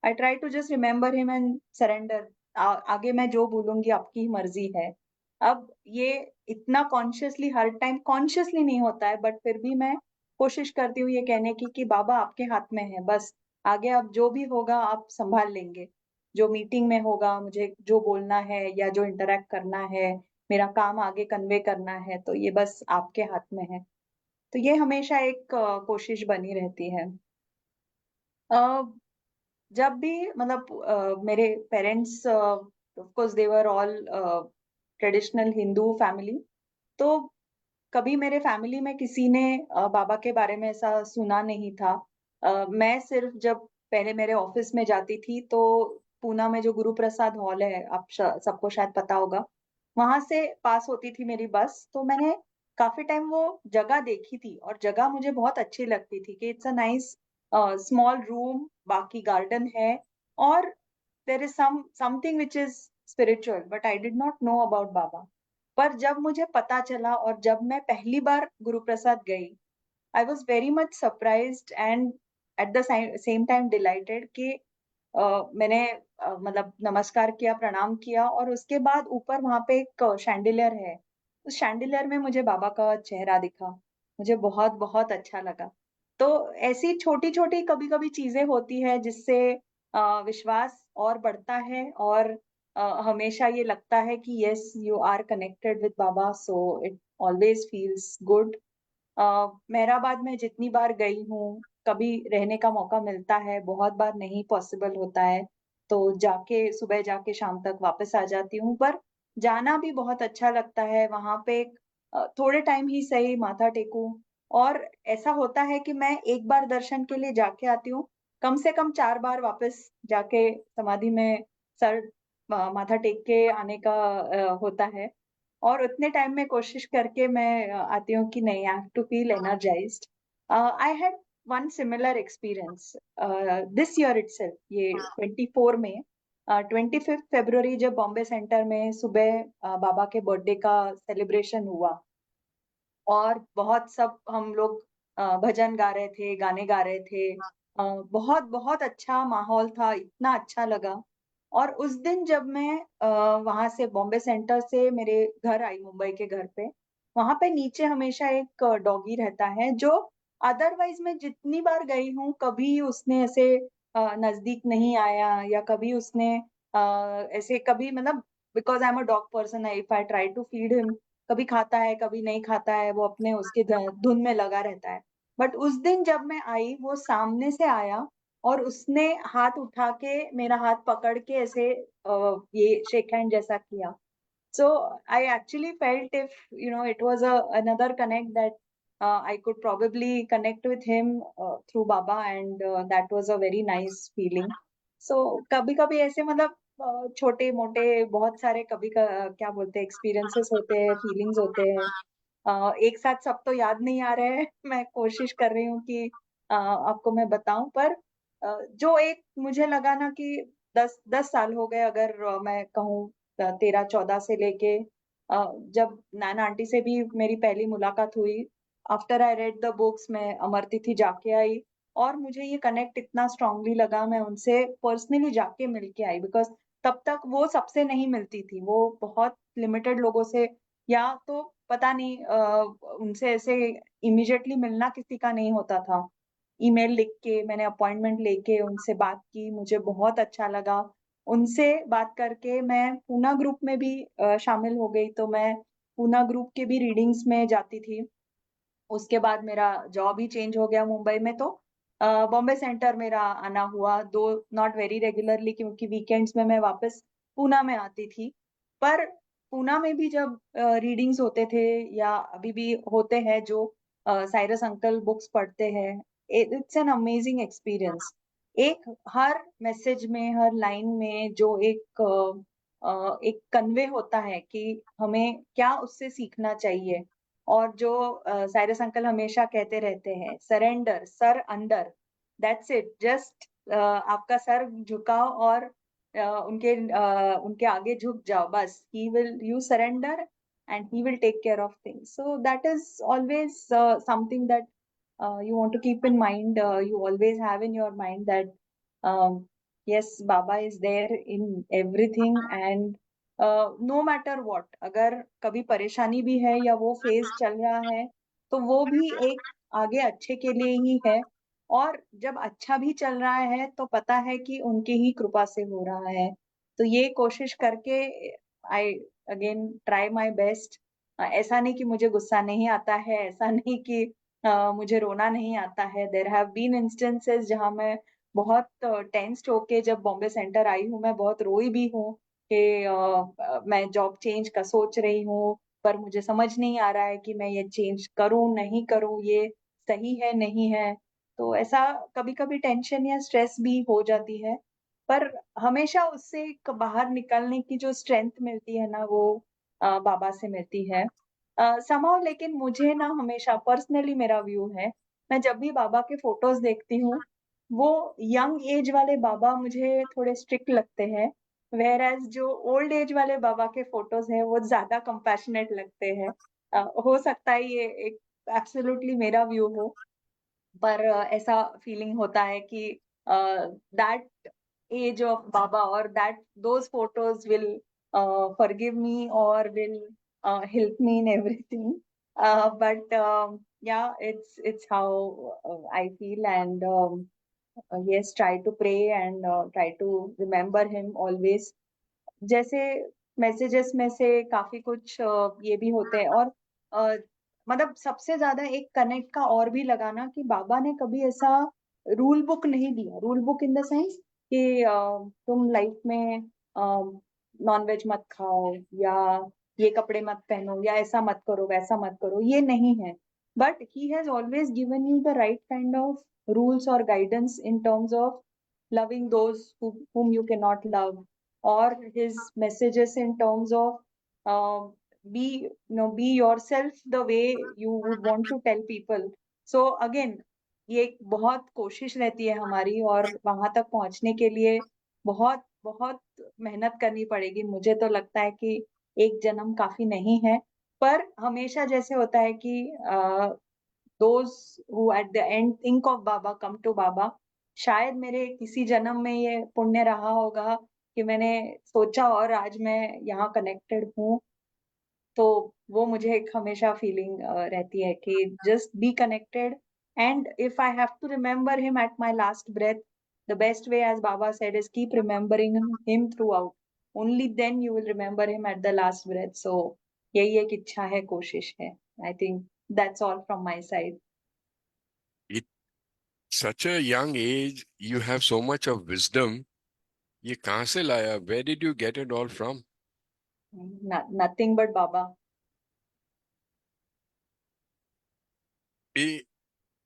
I try to just remember him and surrender. आगे मैं जो बोलूंगी आपकी मर्जी है. अब ये इतना कॉन्शियसली हर टाइम कॉन्शियसली नहीं होता है, बट फिर भी मैं कोशिश करती हूँ ये कहने की कि बाबा आपके हाथ में है, बस आगे अब जो भी होगा आप संभाल लेंगे। जो मीटिंग में होगा, मुझे जो बोलना है या जो इंटरैक्ट करना है, मेरा काम आगे कन्वे करना है, तो ये बस आपके हाथ में है। तो ये हमेशा एक कोशिश बनी रहती है। अ, जब भी मतलब मेरे parents of course they were all traditional Hindu family, तो कभी मेरे फैमिली में किसी ने बाबा के बारे में ऐसा सुना नहीं था। मैं सिर्फ जब पहले मेरे ऑफिस में जाती थी तो पूना में जो गुरु प्रसाद हॉल है, आप सबको शायद पता होगा, वहां से पास होती थी मेरी बस। तो मैंने काफी टाइम वो जगह देखी थी और जगह मुझे बहुत अच्छी लगती थी कि it's a nice small room, बाकी गार्डन है और there is something which is spiritual, but I did not know about Baba. पर जब मुझे पता चला और जब मैं पहली बार गुरु प्रसाद गई, I was very much surprised and at the same time dilated कि मैंने मतलब नमस्कार किया, प्रणाम किया और उसके बाद ऊपर वहां पे एक शैंडिलियर है। उस शैंडिलियर में मुझे बाबा का चेहरा दिखा। मुझे बहुत बहुत अच्छा लगा। तो ऐसी छोटी छोटी कभी कभी चीजें होती है जिससे विश्वास और बढ़ता है और हमेशा ये लगता है कि yes you are connected with Baba, so it always feels good. Meherabad में जितनी बार गई हूँ, कभी रहने का मौका मिलता है, बहुत बार नहीं पॉसिबल होता है, तो जाके सुबह जाके शाम तक वापस आ जाती हूँ। पर जाना भी बहुत अच्छा लगता है वहां पे। थोड़े टाइम ही सही माथा टेकूं, और ऐसा होता है कि मैं एक बार दर्शन के लिए जाके आती हूँ, कम से कम 4 बार वापस जाके समाधि में सर माथा टेक के आने का होता है। और उतने टाइम में कोशिश करके मैं आती हूँ कि नहीं, I have to feel energised. I had one similar experience this year itself, ये 24 में 25 फरवरी जब बॉम्बे सेंटर में सुबह बाबा के बर्थडे का सेलिब्रेशन हुआ और बहुत सब हम लोग भजन गा रहे थे, गाने गा रहे थे। बहुत बहुत अच्छा माहौल था, इतना अच्छा लगा। और उस दिन जब मैं वहां से बॉम्बे सेंटर से मेरे घर आई, मुंबई के घर पे, वहां पे नीचे हमेशा एक डॉगी रहता है जो अदरवाइज मैं जितनी बार गई हूँ कभी उसने ऐसे नजदीक नहीं आया, या कभी उसने ऐसे कभी मतलब, because I am a dog person, if I try to feed him, कभी खाता है कभी नहीं खाता है, वो अपने उसके धुन में लगा रहता है। बट उस दिन जब मैं आई, वो सामने से आया और उसने हाथ उठा के मेरा हाथ पकड़ के ऐसे ये शेक हैंड जैसा किया। So I actually felt, if it was another connect, that I could probably connect with him through Baba, and that was a very nice feeling. So कभी कभी ऐसे मतलब छोटे मोटे बहुत सारे कभी क्या बोलते हैं, एक्सपीरियंसेस होते हैं, फीलिंग्स होते हैं। एक साथ सब तो याद नहीं आ रहे हैं मैं कोशिश कर रही हूँ कि आपको मैं बताऊं। पर जो एक मुझे लगा ना कि 10 10 साल हो गए, अगर मैं कहूँ 13 14 से लेके जब नैना आंटी से भी मेरी पहली मुलाकात हुई, after I read the books, मैं अमर तिथि जाके आई और मुझे ये कनेक्ट इतना स्ट्रांगली लगा, मैं उनसे पर्सनली जाके मिल के आई। बिकॉज तब तक वो सबसे नहीं मिलती थी, वो बहुत लिमिटेड लोगों से, या तो पता नहीं उनसे ऐसे इमीडिएटली मिलना किसी का नहीं होता था। ईमेल लिख के मैंने अपॉइंटमेंट लेके उनसे बात की, मुझे बहुत अच्छा लगा। उनसे बात करके मैं पूना ग्रुप में भी शामिल हो गई, तो मैं पूना ग्रुप के भी रीडिंग्स में जाती थी। उसके बाद मेरा जॉब ही चेंज हो गया मुंबई में, तो बॉम्बे सेंटर मेरा आना हुआ, दो नॉट वेरी रेगुलरली, क्योंकि वीकेंड्स में मैं वापस पूना में आती थी। पर पूना में भी जब रीडिंग्स होते थे, या अभी भी होते हैं, जो साइरस अंकल बुक्स पढ़ते हैं, इट्स एन अमेजिंग एक्सपीरियंस। एक हर मैसेज में, हर लाइन में जो एक कन्वे होता है कि हमें क्या उससे सीखना चाहिए। और जो साइरस अंकल हमेशा कहते रहते हैं, surrender, sir under, that's it, just आपका सर झुकाओ और उनके आगे झुक जाओ, बस, he will, you surrender and he will take care of things. So that is always something that you want to keep in mind. You always have in your mind that yes, Baba is there in everything, and no matter what, अगर कभी परेशानी भी है या वो phase चल रहा है, तो वो भी एक आगे अच्छे के लिए ही है। और जब अच्छा भी चल रहा है तो पता है कि उनकी ही कृपा से हो रहा है। तो ये कोशिश करके I again try my best. ऐसा नहीं कि मुझे गुस्सा नहीं आता है, ऐसा नहीं कि मुझे रोना नहीं आता है। देयर हैव बीन इंस्टेंसेस जहाँ मैं बहुत टेंस्ड होके जब बॉम्बे सेंटर आई हूँ, मैं बहुत रोई भी हूँ कि मैं जॉब चेंज का सोच रही हूँ, पर मुझे समझ नहीं आ रहा है कि मैं ये चेंज करूँ, नहीं करूँ, ये सही है, नहीं है। तो ऐसा कभी-कभी टेंशन या स्ट्रेस भी हो जाती है, पर हमेशा उससे एक बाहर निकलने की जो स्ट्रेंथ मिलती है ना, वो बाबा से मिलती है। समहाउ लेकिन मुझे ना हमेशा पर्सनली मेरा व्यू है, मैं जब भी बाबा के फोटोज़ देखती हूँ, वो यंग एज वाले बाबा मुझे थोड़े स्ट्रिक्ट लगते हैं, व्हेयर एज़ जो ओल्ड एज वाले बाबा के फोटोज़ हैं, वो ज़्यादा कंपैशनेट लगते हैं। हो सकता है ये एक एब्सोल्यूटली मेरा व्यू हो, पर ऐसा फीलिंग होता है कि दैट एज ऑफ बाबा और that those photos will forgive me or will help me in everything. But yeah, it's how I feel, and yes, try to pray and try to remember him always. जैसे messages में से काफ़ी कुछ ये भी होते हैं, और अ, मतलब सबसे ज़्यादा एक कनेक्ट का और भी लगा ना कि बाबा ने कभी ऐसा रूल बुक नहीं दिया। Rule book in the sense कि तुम लाइफ में नॉन-वेज मत खाओ, या ये कपड़े मत पहनो, या ऐसा मत करो, वैसा मत करो, ये नहीं है। But he has always given you the right kind of rules और guidance in terms of loving those whom you cannot love, or his messages in terms of be yourself the way you would want to tell people. So again, ये एक बहुत कोशिश रहती है हमारी, और वहां तक पहुंचने के लिए बहुत बहुत मेहनत करनी पड़ेगी। मुझे तो लगता है कि एक जन्म काफी नहीं है, पर हमेशा जैसे होता है कि those who at the end think of Baba come to बाबा। शायद मेरे किसी जन्म में ये पुण्य रहा होगा कि मैंने सोचा और आज मैं यहाँ कनेक्टेड हूँ। तो वो मुझे एक हमेशा फीलिंग रहती है कि just be connected, and if I have to remember him at my last breath, the best way as Baba said is keep remembering him throughout, only then you will remember him at the last breath. So यही एक इच्छा है, कोशिश है। I think that's all from my side. It such a young age, you have so much of wisdom. ये कहाँ से लाया? Where did you get it all from? Nothing but Baba. Eh,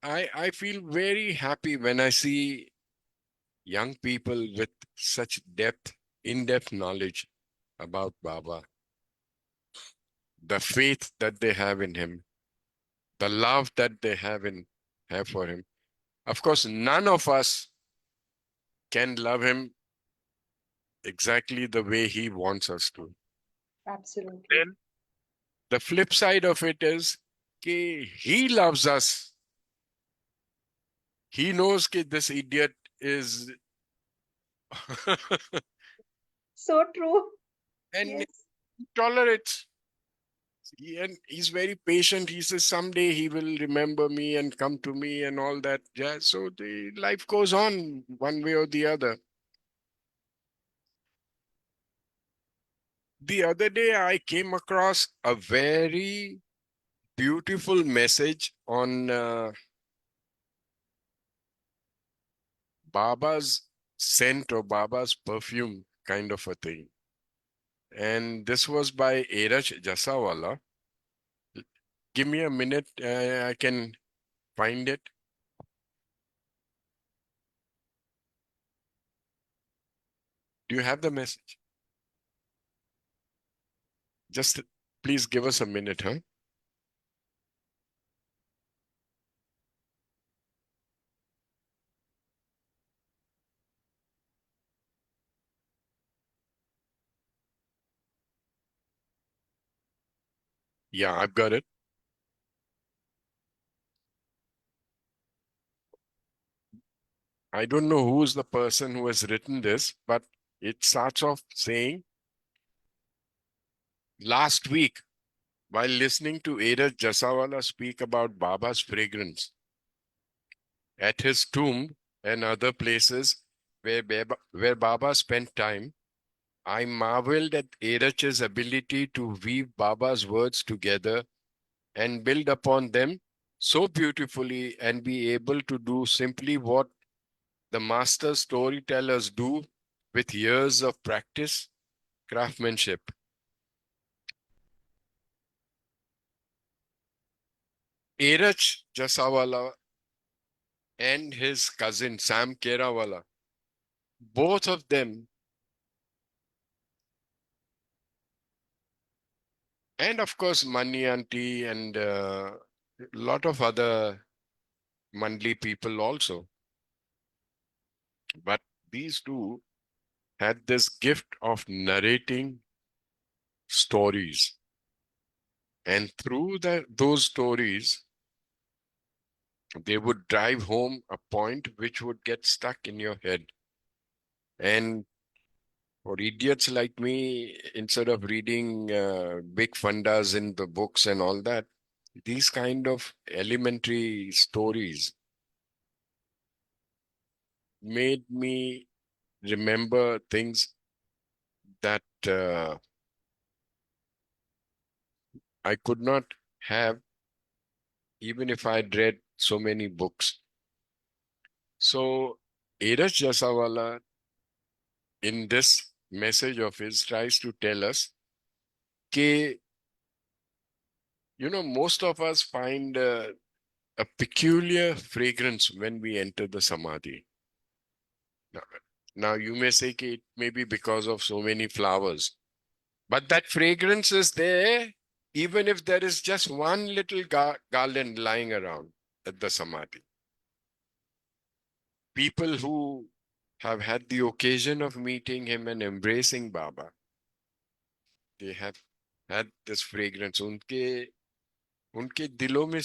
I feel very happy when I see young people with such depth, in-depth knowledge about Baba, the faith that they have in him, the love that they have for him. Of course, none of us can love him exactly the way he wants us to. Absolutely. Then the flip side of it is कि he loves us. He knows that this idiot is So true. and Yes. he tolerates. And he's very patient. He says someday he will remember me and come to me and all that jazz. So the life goes on one way or the other. The other day I came across a very beautiful message on Baba's scent or Baba's perfume kind of a thing. And this was by Eraj Jasawala. Give me a minute, I can find it. Do you have the message? Just please give us a minute, huh? Yeah, I've got it. I don't know who is the person who has written this, but it starts off saying, last week, while listening to Eraj Jasawala speak about Baba's fragrance, at his tomb and other places where Baba spent time, I marveled at Erach's ability to weave Baba's words together and build upon them so beautifully and be able to do simply what the master storytellers do with years of practice, craftsmanship. Erach Jasawala and his cousin Sam Kerawala, both of them, and of course Mani Auntie and a lot of other Mandli people also. But these two had this gift of narrating stories. And through those stories, they would drive home a point which would get stuck in your head. And for idiots like me, instead of reading big fundas in the books and all that, these kind of elementary stories made me remember things that I could not have even if I'd read so many books. So Erach Jasawala in this message of his tries to tell us that, most of us find a peculiar fragrance when we enter the samadhi. Now you may say that it may be because of so many flowers, but that fragrance is there even if there is just one little garland lying around at the samadhi. People who have had the occasion of meeting him and embracing Baba, they have had this fragrance. उनके दिलों में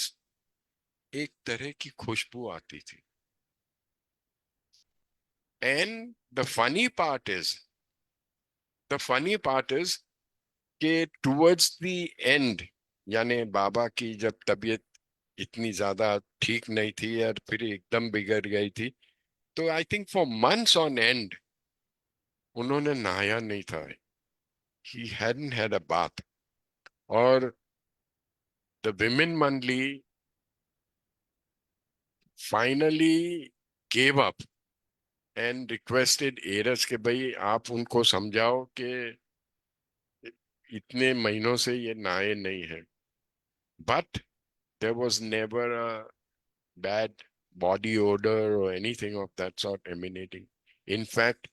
एक तरह की खुशबू आती थी. And the funny part is कि towards the end, यानी बाबा की जब तबीयत इतनी ज्यादा ठीक नहीं थी और फिर एकदम बिगड़ गई थी, तो I think for months on end, उन्होंने नहाया नहीं था. He hadn't had a bath. और the women Mandli finally gave up and requested Erach कि भाई आप उनको समझाओ कि इतने महीनों से ये नहाए नहीं है. But there was never a bad body odor or anything of that sort emanating. In fact,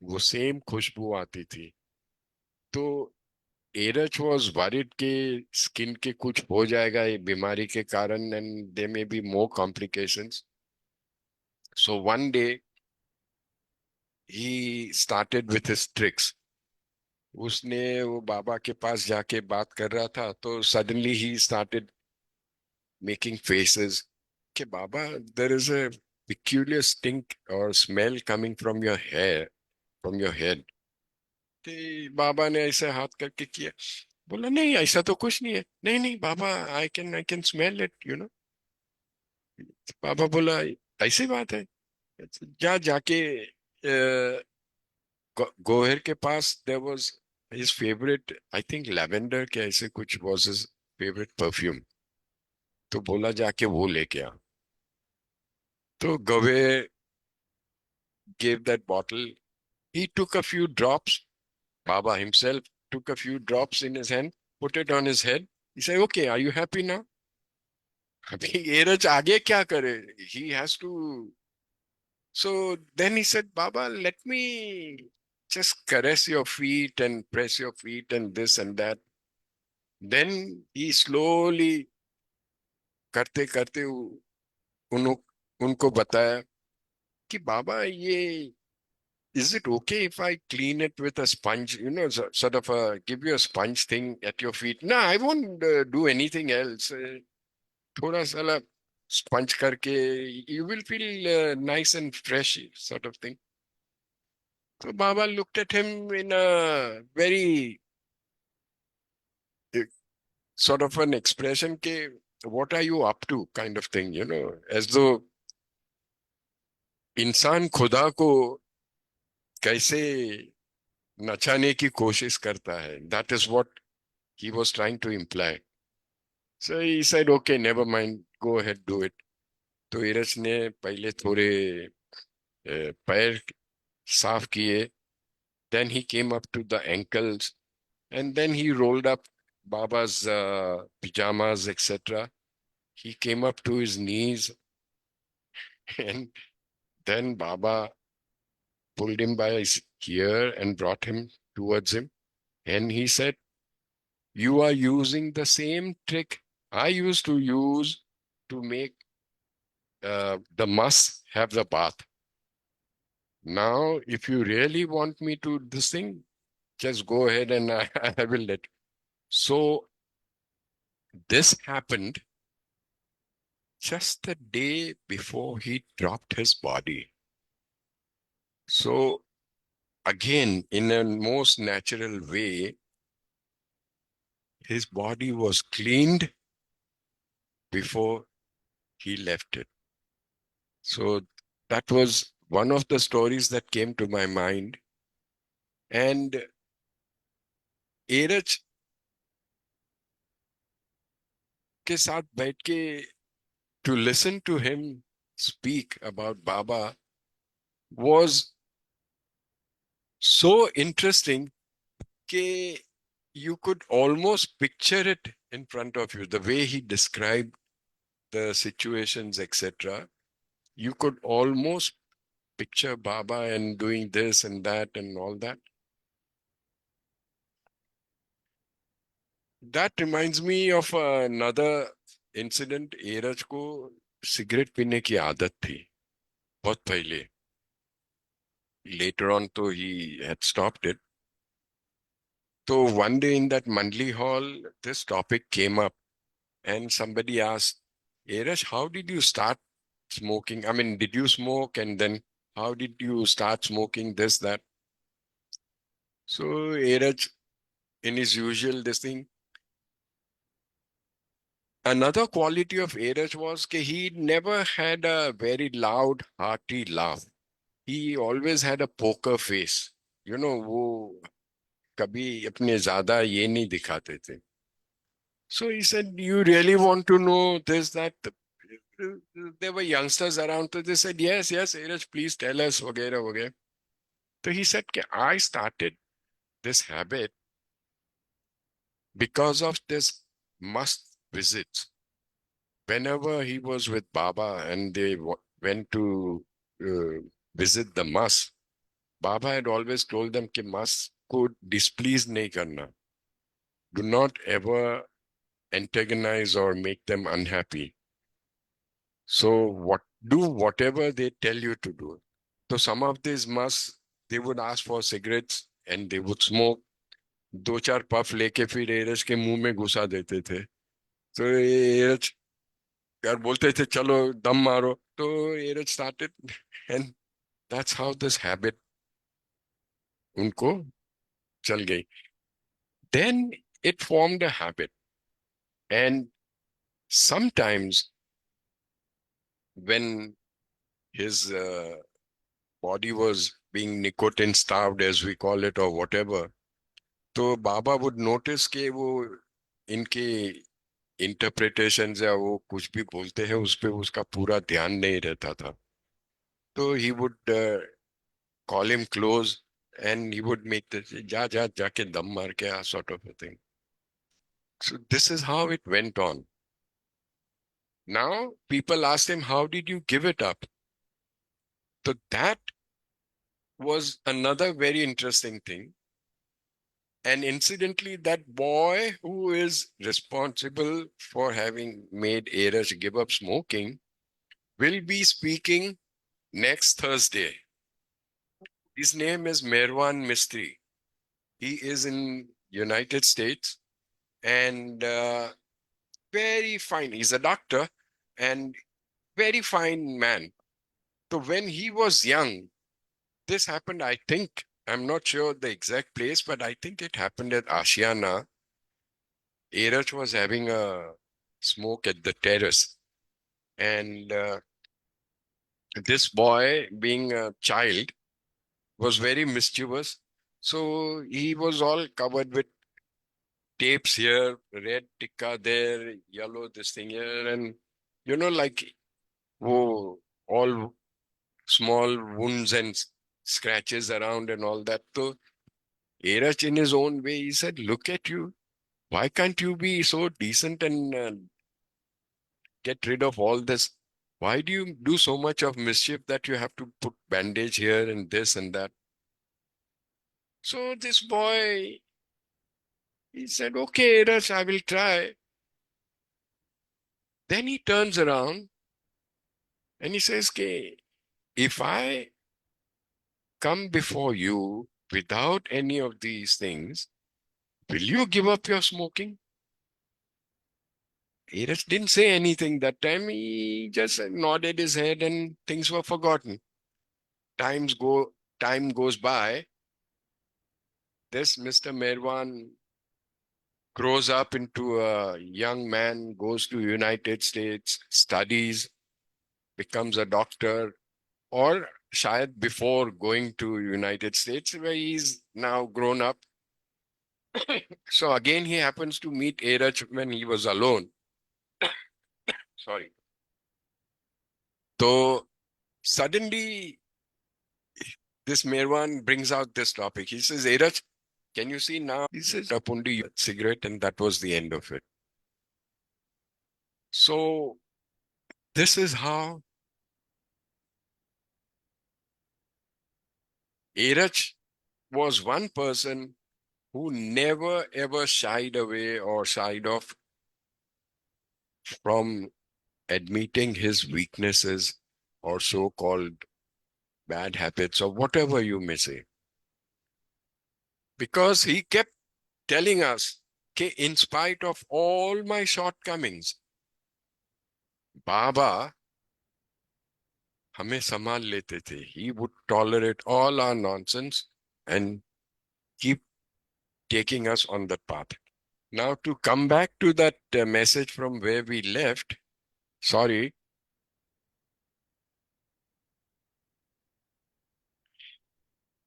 वो same खुशबू आती थी. तो Erach was worried कि skin के कुछ हो जाएगा ये बीमारी के कारण and there may be more complications. So one day he started with his tricks. उसने वो बाबा के पास जाके बात कर रहा था तो suddenly he started making faces कि बाबा there is a peculiar stink or smell coming from your hair, from your head. तो बाबा ने ऐसे हाथ करके किया, बोला नहीं ऐसा तो कुछ नहीं है. नहीं नहीं बाबा I can smell it, बाबा बोला ऐसी बात है. जाके गोहर के पास there was his favorite, I think lavender के ऐसे कुछ was his favorite perfume. तो बोला जाके वो लेके आ. तो Gover gave that bottle. He took a few drops. Baba himself took a few drops in his hand, put it on his head. He said, okay, are you happy now? अभी एरज आगे क्या करे? He has to. So then he said, Baba, let me just caress your feet and press your feet and this and that. Then he slowly करते करते उनको बताया कि बाबा ये is it okay if I clean it with a sponge, sort of give you a sponge thing at your feet? No, I won't do anything else. थोड़ा सा sponge करके you will feel nice and fresh sort of thing. So Baba looked at him in a very sort of an expression ke what are you up to kind of thing, as though इंसान खुदा को कैसे नचाने की कोशिश करता है, that is what he was trying to imply. So he said, okay, never mind, go ahead, do it. तो ईरज ने पहले थोड़े पैर साफ किए, then he came up to the ankles, and then he rolled up Baba's pajamas, etc. He came up to his knees, and then Baba pulled him by his ear and brought him towards him. And he said, you are using the same trick I used to use to make the muss have the bath. Now, if you really want me to this thing, just go ahead and I will let. So this happened just the day before he dropped his body. So again, in a most natural way, his body was cleaned before he left it. So that was one of the stories that came to my mind. And Eraj के साथ बैठ के to listen to him speak about Baba was so interesting that you could almost picture it in front of you. The way he described the situations, etc. You could almost picture Baba and doing this and that and all that. That reminds me of another incident. Eraj को cigarette पीने की आदत थी बहुत पहले. Later on, तो he had stopped it. So one day in that Mandli hall, this topic came up, and somebody asked, Eraj, how did you start smoking? I mean, did you smoke, and then how did you start smoking this, that? So Eraj, in his usual this thing, another quality of Eraj was that he never had a very loud, hearty laugh. He always had a poker face. You know, वो कभी अपने ज्यादा ये नहीं दिखाते थे. So he said, you really want to know this, that? There were youngsters around, so they said, yes, yes, Eraj, please tell us, वगैरह वगैरह. So he said, I started this habit because of this must visits. Whenever he was with Baba and they went to visit the must, Baba had always told them कि must को displease नहीं करना. Do not ever antagonize or make them unhappy. So do whatever they tell you to do. So some of these musts, they would ask for cigarettes and they would smoke. 2-4 puff लेके फिर एरज के मुंह में घुसा देते थे. तो एरज यार बोलते थे चलो दम मारो. तो एरज started, and that's how this habit उनको चल गई. Then it formed a habit, and sometimes when his body was being nicotine starved, as we call it, or whatever, तो बाबा would notice कि वो इनके interpretations या वो कुछ भी बोलते हैं उस पे उसका पूरा ध्यान नहीं रहता था. तो he would call him close and he would make this जाके दम मार के आ sort of a thing. So this is how it went on. Now people asked him, how did you give it up? So that was another very interesting thing. And incidentally, that boy who is responsible for having made Eraj give up smoking will be speaking next Thursday. His name is Merwan Mistry. He is in United States and very fine. He's a doctor and very fine man. So when he was young, this happened, I think, I'm not sure the exact place, but I think it happened at Ashiana. Eraj was having a smoke at the terrace, and this boy, being a child, was very mischievous. So he was all covered with tapes here, red tikka there, yellow this thing here, and like all small wounds and scratches around and all that. So Erach, in his own way, he said, "Look at you. Why can't you be so decent and get rid of all this? Why do you do so much of mischief that you have to put bandage here and this and that?" So this boy, he said, "Okay, Erach, I will try." Then he turns around and he says, "Okay, if I come before you without any of these things, will you give up your smoking?" Eros didn't say anything that time. He just nodded his head and things were forgotten. Times go, time goes by. This Mr. Merwan grows up into a young man, goes to United States, studies, becomes a doctor, or shayad before going to United States, where he's now grown up. So again, he happens to meet Erach when he was alone. Sorry. So suddenly, this Merwan brings out this topic. He says, "Erach, can you see now?" He says, "Apundi, cigarette," and that was the end of it. So this is how Erach was one person who never ever shied away or shied off from admitting his weaknesses or so-called bad habits or whatever you may say. Because he kept telling us, okay, in spite of all my shortcomings, Baba हमें संभाल लेते थे. He would tolerate all our nonsense and keep taking us on that path. Now to come back to that message from where we left, sorry,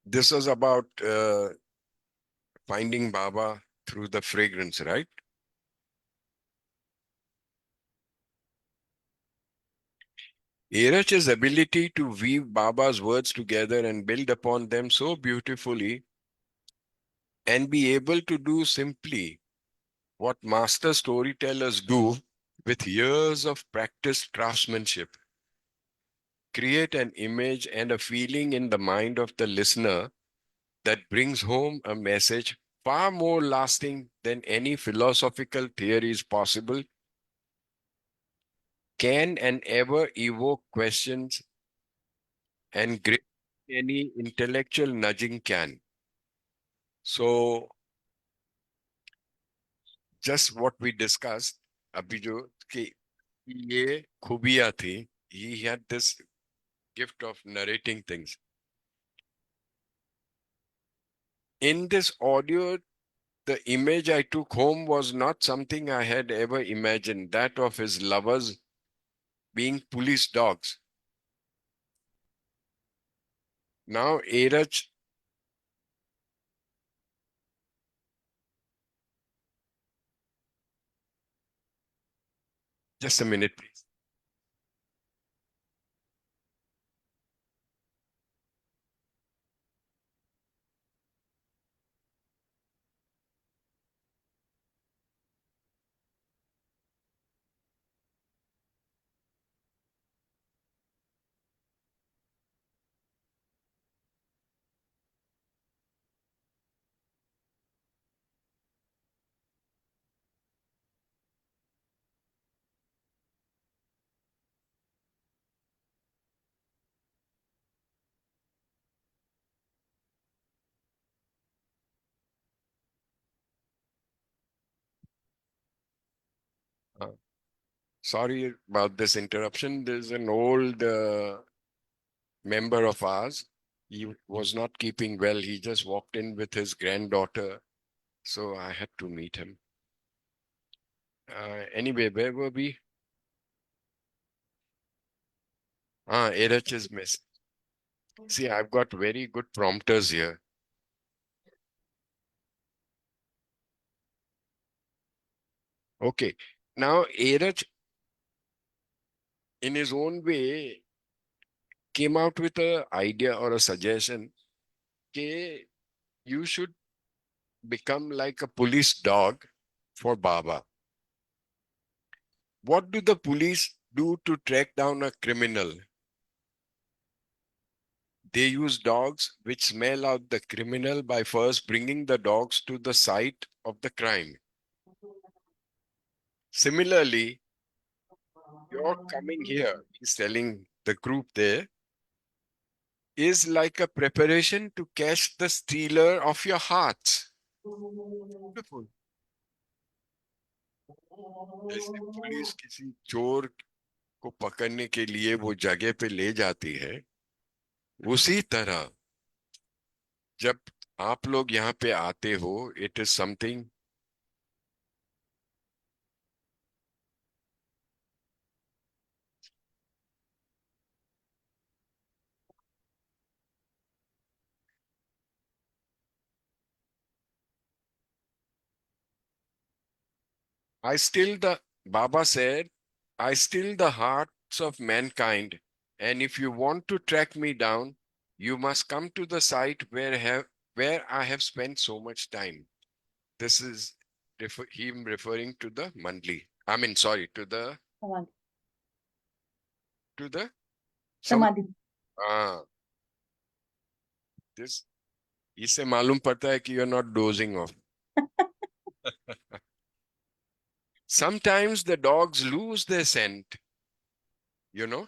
this was about finding Baba through the fragrance, right? Irach's ability to weave Baba's words together and build upon them so beautifully and be able to do simply what master storytellers do with years of practiced craftsmanship. Create an image and a feeling in the mind of the listener that brings home a message far more lasting than any philosophical theories possible, can and ever evoke questions and great any intellectual nudging can. So just what we discussed, अभी जो कि ये खूबियां थी, he had this gift of narrating things. In this audio, the image I took home was not something I had ever imagined, that of his lovers being police dogs. Now, Erach, just a minute, please. Uh, Sorry about this interruption. There's an old member of ours. He was not keeping well. He just walked in with his granddaughter. So I had to meet him. Anyway, where were we? Erach is missing. See, I've got very good prompters here. Okay. Now, Erach, in his own way, came out with an idea or a suggestion that you should become like a police dog for Baba. What do the police do to track down a criminal? They use dogs which smell out the criminal by first bringing the dogs to the site of the crime. Similarly, your coming here, he's telling the group there, is like a preparation to catch the stealer of your hearts. Beautiful. जैसे police किसी चोर को पकड़ने के लिए वो जगह पे ले जाती है, उसी तरह जब आप लोग यहाँ पे आते हो, it is something I still the Baba said, I still the hearts of mankind, and if you want to track me down, you must come to the site where I have spent so much time. This is him referring to the Mandli. I mean, sorry, to the Samadhi. to the Samadhi. Ah, this इससे मालूम पड़ता है कि you're not dozing off. Sometimes the dogs lose their scent, you know,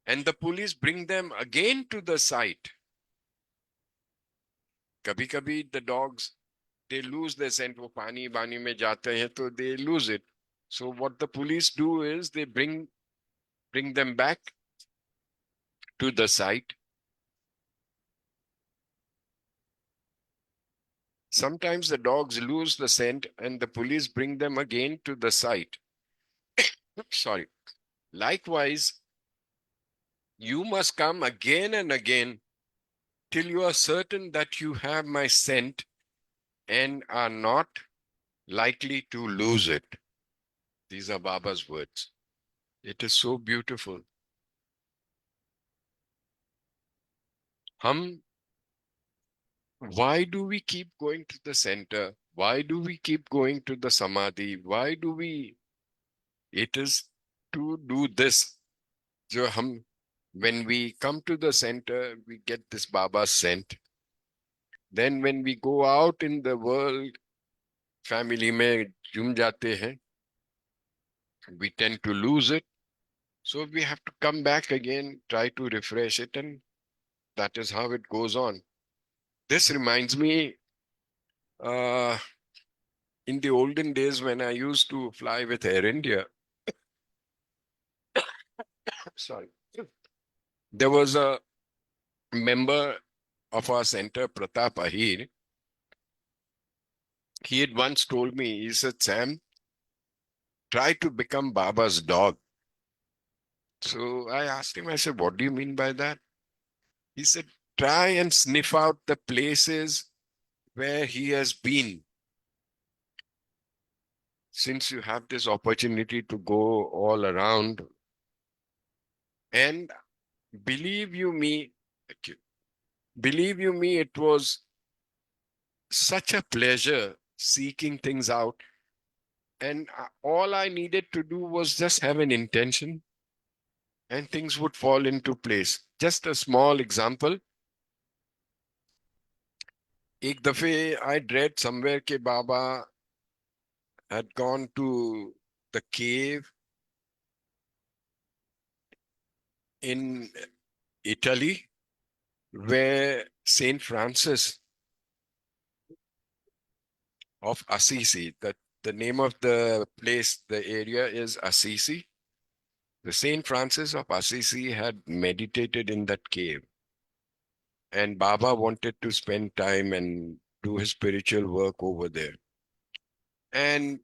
and the police bring them again to the site. कभी कभी the dogs, they lose their scent. वो पानी बानी में जाते हैं तो they lose it. So what the police do is they bring them back to the site. Sometimes the dogs lose the scent and the police bring them again to the site. Sorry. Likewise, you must come again and again till you are certain that you have my scent and are not likely to lose it. These are Baba's words. It is so beautiful. Why do we keep going to the center? Why do we keep going to the Samadhi? Why do we? It is to do this. So when we come to the center, we get this Baba scent. Then when we go out in the world, family में जुम जाते हैं, we tend to lose it. So we have to come back again, try to refresh it, and that is how it goes on. This reminds me, in the olden days when I used to fly with Air India, sorry, there was a member of our center, Pratap Ahir. He had once told me, he said, Sam, try to become Baba's dog. So I asked him, I said, what do you mean by that? He said, try and sniff out the places where he has been. Since you have this opportunity to go all around, and believe you me, it was such a pleasure seeking things out. And all I needed to do was just have an intention and things would fall into place. Just a small example. एक दफे I read somewhere के Baba had gone to the cave in Italy where Saint Francis of Assisi, the name of the place, the area is Assisi. The Saint Francis of Assisi had meditated in that cave. And Baba wanted to spend time and do his spiritual work over there. And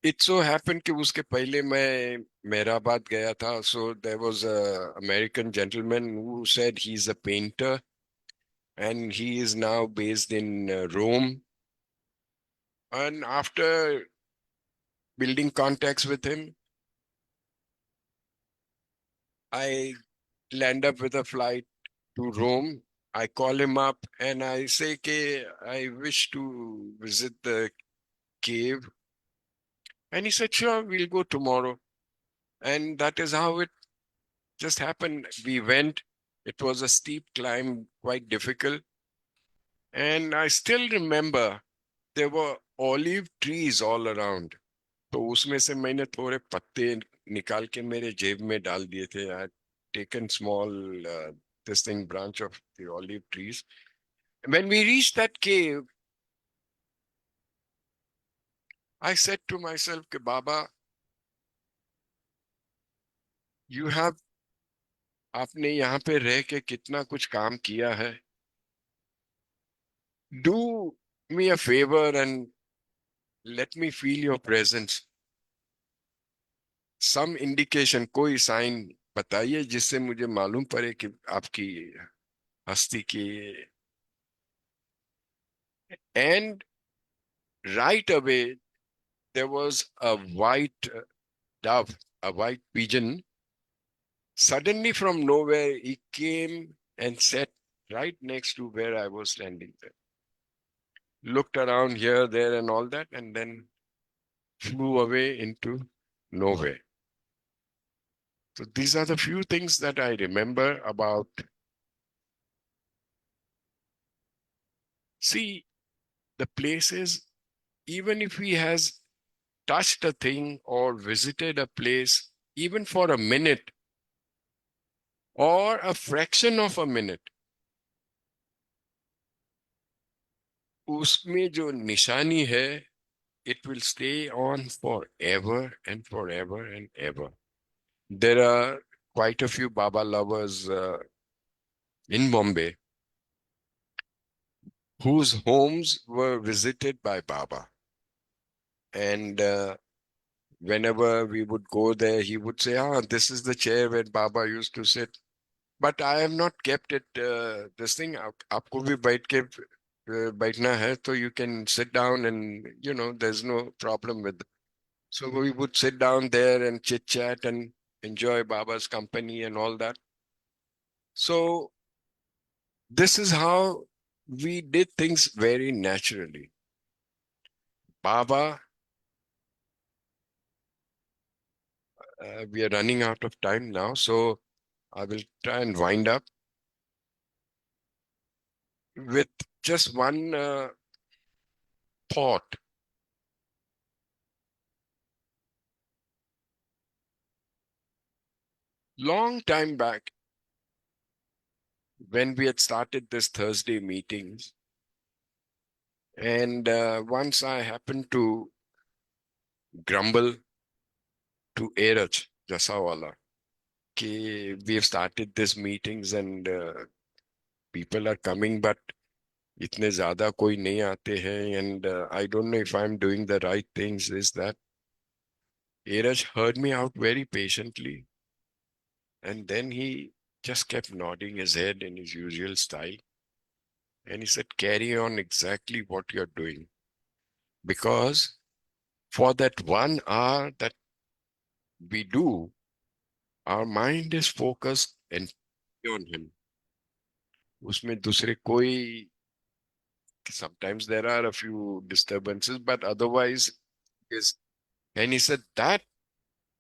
It so happened कि उसके पहले मैं Mehrabad गया था. So there was a American gentleman who said he's a painter and he is now based in Rome. And after building contacts with him, I land up with a flight to Rome. I call him up and I say, "Ke I wish to visit the cave." And he said, "Sure, we'll go tomorrow." And that is how it just happened. We went. It was a steep climb, quite difficult. And I still remember there were olive trees all around. तो उसमें से मैंने थोड़े पत्ते निकाल के मेरे जेब में डाल दिए थे. I had taken small this thing branch of the olive trees. When we reached that cave, I said to myself, "Ke Baba, you have आपने यहाँ पे रह के कितना कुछ काम किया है. Do me a favor and let me feel your presence. Some indication, कोई sign बताइए जिससे मुझे मालूम पड़े कि आपकी हस्ती की." And right away, there was a white dove, a white pigeon. Suddenly from nowhere, he came and sat right next to where I was standing there. Looked around here, there, and all that, and then flew away into nowhere. So these are the few things that I remember about. See, the places, even if he has touched a thing or visited a place, even for a minute or a fraction of a minute, उसमें जो निशानी है, it will stay on forever and forever and ever. There are quite a few Baba lovers in Bombay whose homes were visited by Baba. And whenever we would go there, he would say, "Ah, this is the chair where Baba used to sit." But I have not kept it, this thing. आपको भी बैठ के बैठना है, so you can sit down and, there's no problem with it. So we would sit down there and chit chat and enjoy Baba's company and all that. So this is how we did things very naturally. Baba, we are running out of time now, so I will try and wind up with just one thought. Long time back, when we had started this Thursday meetings, and once I happened to grumble to Eraj Jasawala, we have started these meetings and people are coming, but इतने ज्यादा कोई नहीं आते हैं, and I don't know if I'm doing the right things. Is that Eraj heard me out very patiently, and then he just kept nodding his head in his usual style, and he said, "Carry on exactly what you're doing, because for that 1 hour that we do, our mind is focused and on him. उसमें दूसरे कोई, sometimes there are a few disturbances, but otherwise is." And he said that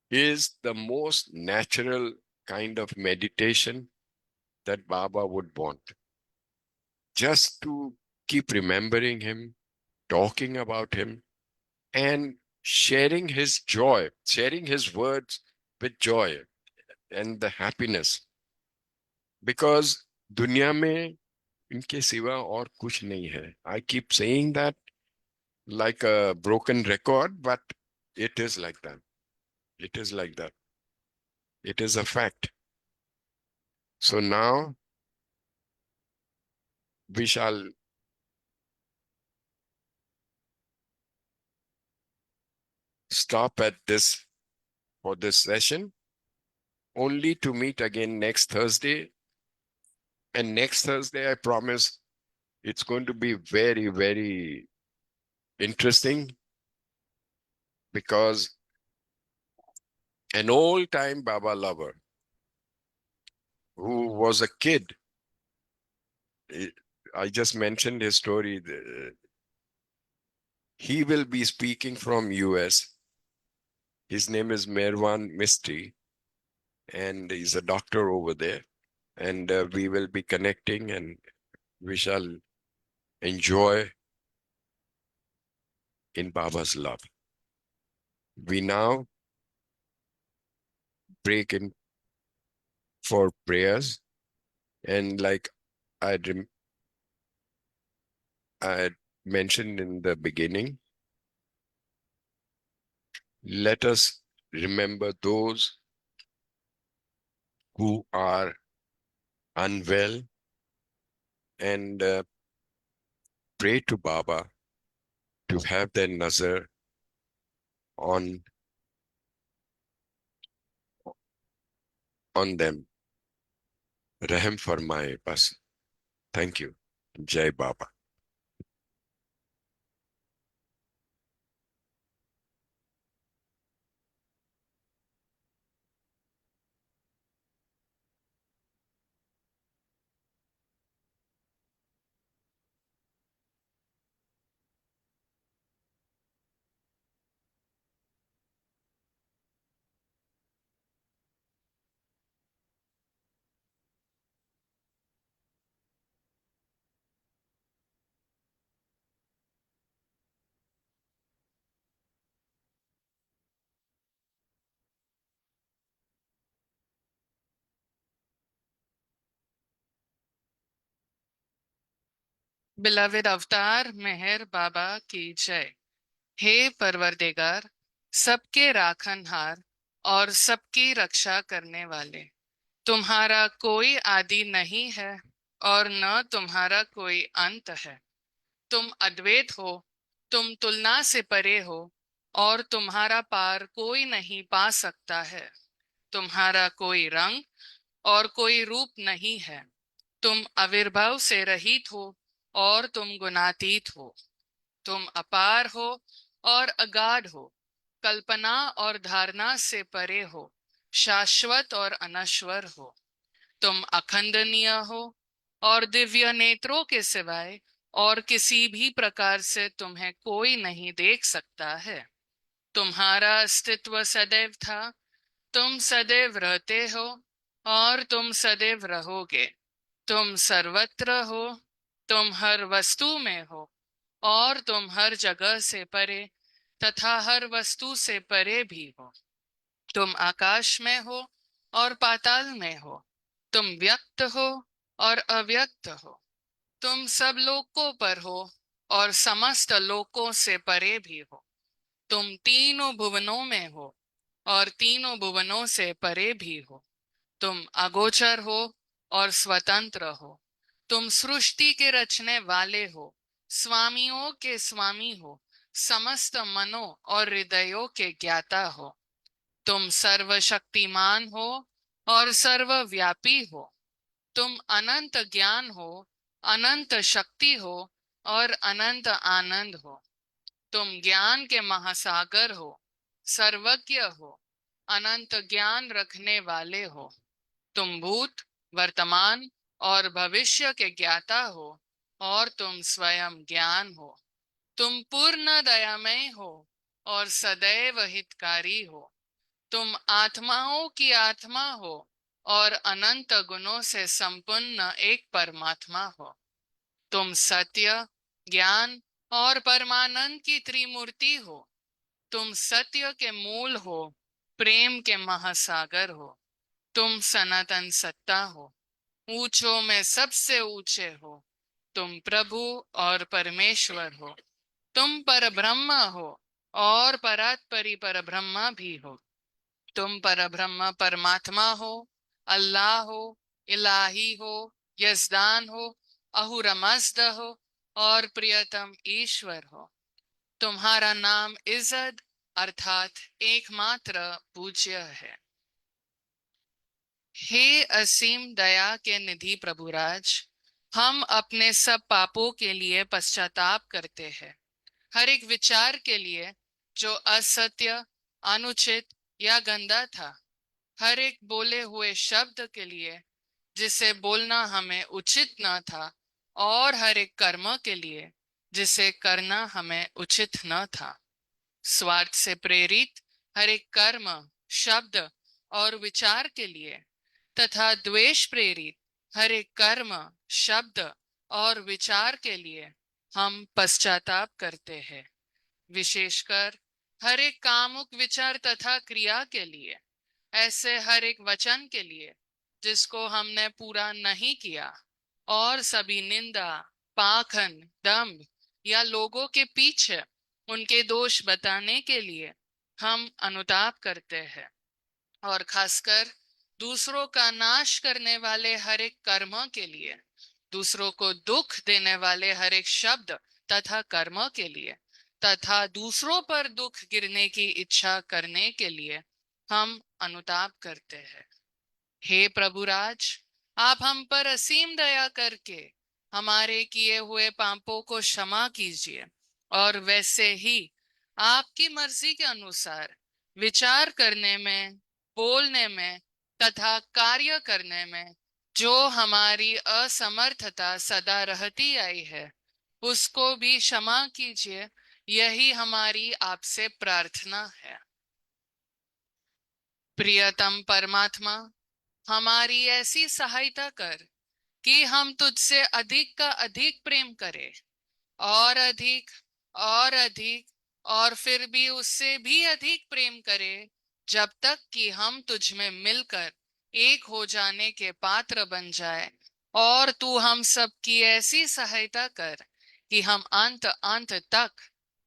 is the most natural kind of meditation that Baba would want. Just to keep remembering him, talking about him, and sharing his joy, sharing his words with joy and the happiness. Because दुनिया में इनके सिवा और कुछ नहीं है. I keep saying that like a broken record, but it is like that. It is like that. It is a fact. So now we shall stop at this for this session, only to meet again next Thursday. And next Thursday, I promise it's going to be very, very interesting, because an old-time Baba lover who was a kid, I just mentioned his story. He will be speaking from US. His name is Merwan Mistry, and he's a doctor over there. And we will be connecting, and we shall enjoy in Baba's love. We now break in for prayers, and like I mentioned in the beginning, let us remember those who are unwell, and pray to Baba to have their nazar on them. Rahm farmaye bas. Thank you. Jai Baba. Beloved अवतार मेहर बाबा की जय। हे परवरदिगार, सबके राखनहार और सबकी रक्षा करने वाले, तुम्हारा कोई आदि नहीं है और न तुम्हारा कोई अंत है। तुम अद्वैत हो, तुम तुलना से परे हो और तुम्हारा पार कोई नहीं पा सकता है। तुम्हारा कोई रंग और कोई रूप नहीं है। तुम आविर्भाव से रहित हो और तुम गुणातीत हो। तुम अपार हो और अगाध हो, कल्पना और धारणा से परे हो, शाश्वत और अनश्वर हो। तुम अखंडनीय हो और दिव्य नेत्रों के सिवाय और किसी भी प्रकार से तुम्हें कोई नहीं देख सकता है। तुम्हारा अस्तित्व सदैव था, तुम सदैव रहते हो और तुम सदैव रहोगे। तुम सर्वत्र हो, तुम हर वस्तु में हो और तुम हर जगह से परे तथा हर वस्तु से परे भी हो। तुम आकाश में हो और पाताल में हो। तुम व्यक्त हो और अव्यक्त हो। तुम सब लोकों पर हो और समस्त लोकों से परे भी हो। तुम तीनों भुवनों में हो और तीनों भुवनों से परे भी हो। तुम अगोचर हो और स्वतंत्र हो। तुम सृष्टि के रचने वाले हो, स्वामियों के स्वामी हो, समस्त मनों और हृदयों के ज्ञाता हो। तुम सर्वशक्तिमान हो और सर्वव्यापी हो। तुम अनंत ज्ञान हो, अनंत शक्ति हो और अनंत आनंद हो। तुम ज्ञान के महासागर हो, सर्वज्ञ हो, अनंत ज्ञान रखने वाले हो। तुम भूत, वर्तमान और भविष्य के ज्ञाता हो और तुम स्वयं ज्ञान हो। तुम पूर्ण दयामय हो और सदैव हितकारी हो। तुम आत्माओं की आत्मा हो और अनंत गुणों से संपन्न एक परमात्मा हो। तुम सत्य, ज्ञान और परमानंद की त्रिमूर्ति हो। तुम सत्य के मूल हो, प्रेम के महासागर हो। तुम सनातन सत्ता हो, ऊंचों में सबसे ऊंचे हो। तुम प्रभु और परमेश्वर हो। तुम परब्रह्म हो और परात्परी परब्रह्म भी हो। तुम परब्रह्म परमात्मा हो, अल्लाह हो, इलाही हो, यजदान हो, अहुरमज़द हो और प्रियतम ईश्वर हो। तुम्हारा नाम इज्जत, अर्थात एकमात्र पूज्य है। हे असीम दया के निधि प्रभुराज, हम अपने सब पापों के लिए पश्चाताप करते हैं। हर एक विचार के लिए जो असत्य, अनुचित या गंदा था, हर एक बोले हुए शब्द के लिए जिसे बोलना हमें उचित न था, और हर एक कर्म के लिए जिसे करना हमें उचित न था। स्वार्थ से प्रेरित हर एक कर्म, शब्द और विचार के लिए तथा द्वेष प्रेरित हर एक कर्म, शब्द और विचार के लिए हम पश्चाताप करते हैं। विशेषकर हर एक कामुक विचार तथा क्रिया के लिए, ऐसे हर एक वचन के लिए जिसको हमने पूरा नहीं किया, और सभी निंदा, पाखंड, दंभ या लोगों के पीछे उनके दोष बताने के लिए हम अनुताप करते हैं। और खासकर दूसरों का नाश करने वाले हर एक कर्म के लिए, दूसरों को दुख देने वाले हर एक शब्द तथा कर्म के लिए तथा दूसरों पर दुख गिरने की इच्छा करने के लिए हम अनुताप करते हैं। हे प्रभुराज, आप हम पर असीम दया करके हमारे किए हुए पापों को क्षमा कीजिए, और वैसे ही आपकी मर्जी के अनुसार विचार करने में, बोलने में तथा कार्य करने में जो हमारी असमर्थता सदा रहती आई है, उसको भी क्षमा कीजिए। यही हमारी आपसे प्रार्थना है। प्रियतम परमात्मा, हमारी ऐसी सहायता कर कि हम तुझसे अधिक का अधिक प्रेम करें, और अधिक और अधिक, और फिर भी उससे भी अधिक प्रेम करें, जब तक कि हम तुझ में मिलकर एक हो जाने के पात्र बन जाए। और तू हम सब की ऐसी सहायता कर कि हम अंत अंत तक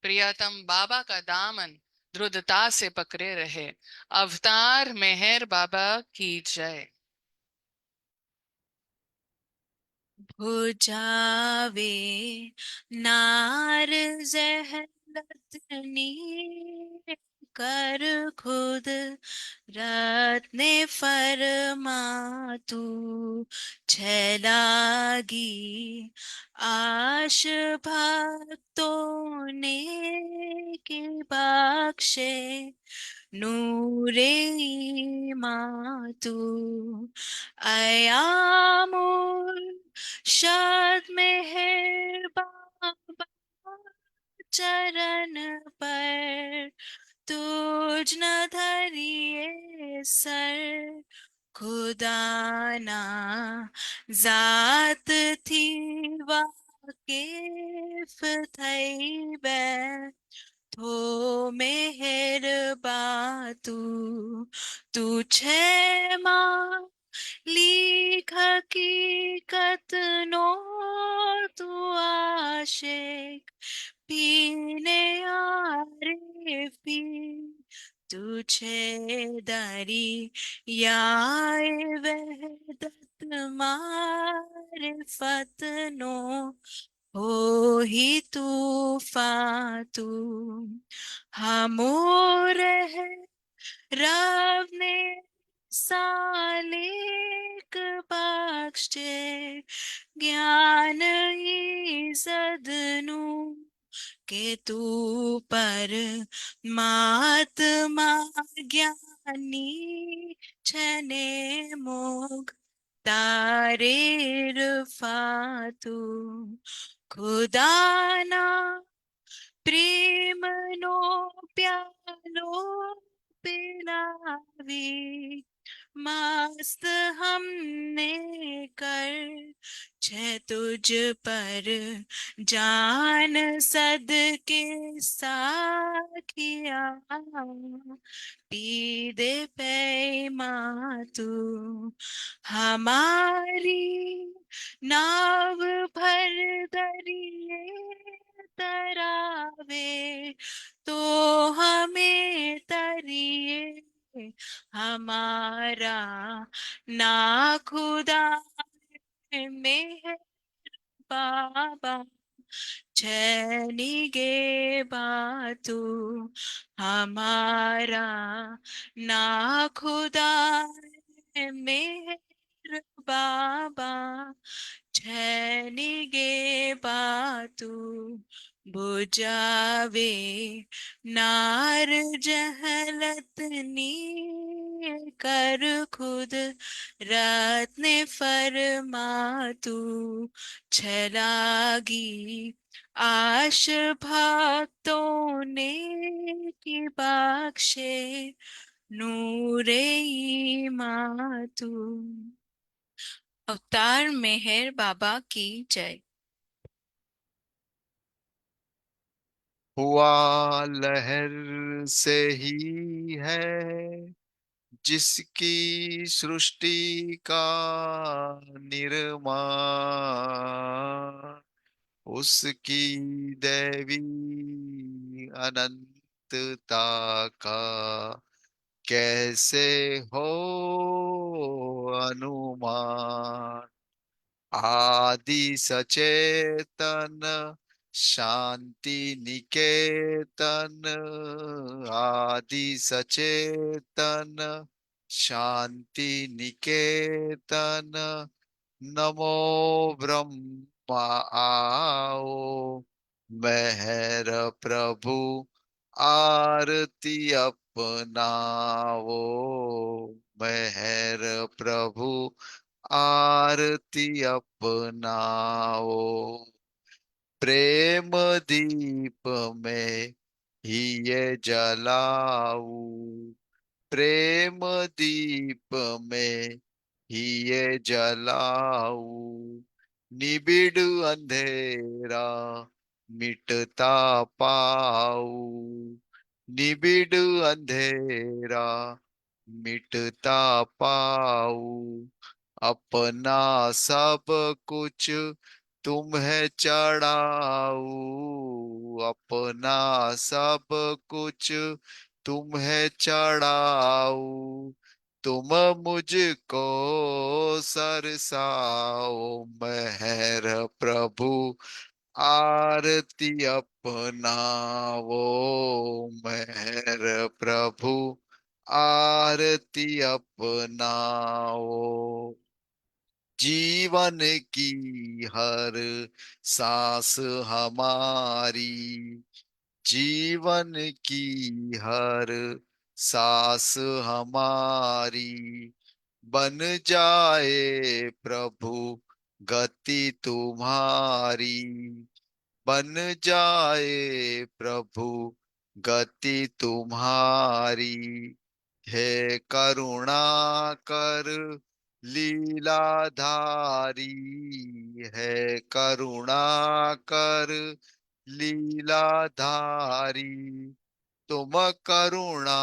प्रियतम बाबा का दामन दृढ़ता से पकड़े रहे। अवतार मेहर बाबा की जय। भुजावे नार जहलतनी कर खुद रत्ने फरमातु छलागी आश भक्तों ने के बख्शे नूरे मातु अयामुर शाद मेहर बाबा चरण पर तुझ न धरिए सर खुदाना जात थी वाकिफ थई बै थो मेहर बातू तू छे माँ लिख हकीकत नो तू आशिक पीने आरिफी तुझे दरी याए वहदत मारिफत नो हो ही तूफातू हमोर है रब ने सालिक बख्शे ज्ञान ईज़दनु के तू पर महात्मा ज्ञानी छने मोग तारे फातू खुदाना प्रेम नो प्यालो पिलावी मस्त हमने कर छे तुझ पर जान सद के साखिया पी दे पे मातू हमारी नाव भर दरिए तरावे तो हमें तरिए हमारा ना खुदा में है बाबा छनिगे बातू हमारा ना खुदा है मेहर बाबा छनिगे बातू बुझावे नार जहलत नी कर खुद रात ने फरमा तू छलागी आश भक्तों ने की बख्शे नूरे ईमान तू। अवतार मेहर बाबा की जय। हुआ लहर से ही है जिसकी सृष्टि का निर्माण, उसकी दैवी अनंतता का कैसे हो अनुमान। आदि सचेतन शांति निकेतन, आदि सचेतन शांति निकेतन, नमो ब्रह्मा आओ मेहर प्रभु आरती अपनाओ, मेहर प्रभु आरती अपनाओ। प्रेम दीप में ही ये जलाऊ, प्रेम दीप में ही ये जलाऊ, निबिड़ अंधेरा मिटता पाऊ, निबिड़ अंधेरा मिटता पाऊ। अपना सब कुछ तुम्हें चढ़ाऊ, अपना सब कुछ तुम्हें चढ़ाऊ, तुम मुझको सरसाओ मेहर प्रभु आरती अपनाओ, मेहर प्रभु आरती अपनाओ। जीवन की हर सांस हमारी, जीवन की हर सांस हमारी बन जाए प्रभु गति तुम्हारी, बन जाए प्रभु गति तुम्हारी। हे करुणा कर लीलाधारी, है करुणा कर लीलाधारी, तुम करुणा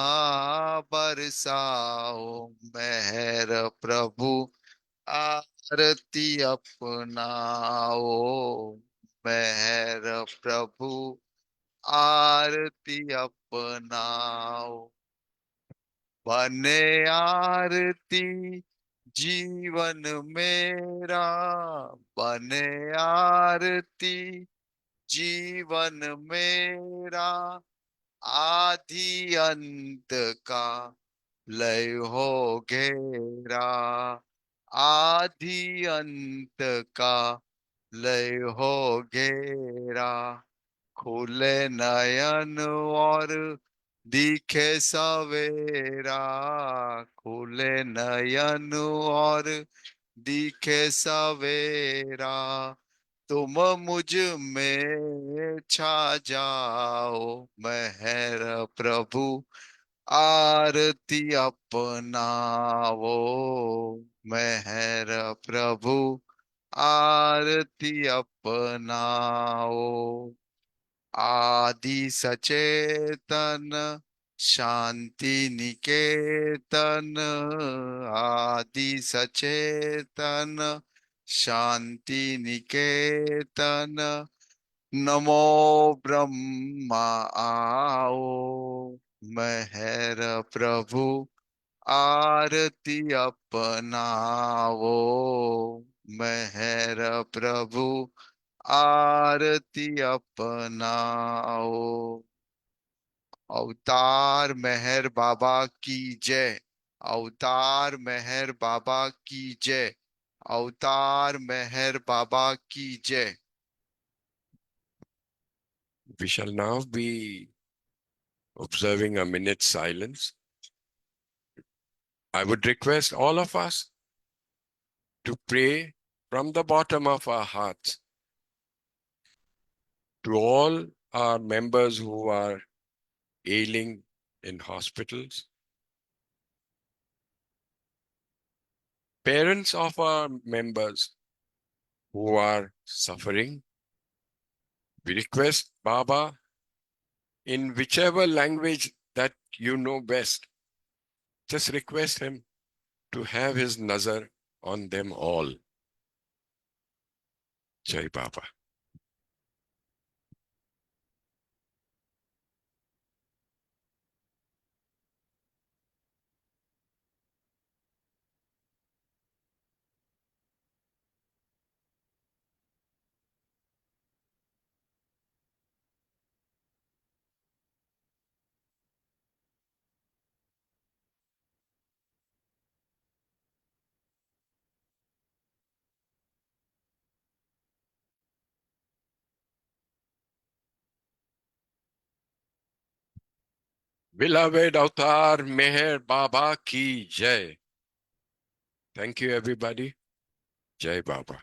बरसाओ मेहर प्रभु आरती अपनाओ, मेहर प्रभु आरती अपनाओ। बने आरती जीवन मेरा, बने आरती जीवन मेरा, आदि अंत का लय हो घेरा, आदि अंत का लय हो घेरा। खुले नयन और दिखे सवेरा, खुले नयन और दिखे सवेरा, तुम मुझ में छा जाओ मेहर प्रभु आरती अपनाओ, मेहर प्रभु आरती अपनाओ। आदि सचेतन शांति निकेतन, आदि सचेतन शांति निकेतन, नमो ब्रह्मा आओ मेहर प्रभु आरती अपनाओ, मेहर प्रभु आरती अपनाओ। अवतार मेहर बाबा की जय। अवतार मेहर बाबा की जय। अवतार मेहर बाबा की जय। We shall now be observing a minute's silence. I would request all of us to pray from the bottom of our hearts to all our members who are ailing in hospitals, parents of our members who are suffering. We request Baba in whichever language that you know best, just request him to have his nazar on them all. Jai Baba. Beloved Avatar Meher Baba ki Jai. Thank you, everybody. Jai Baba.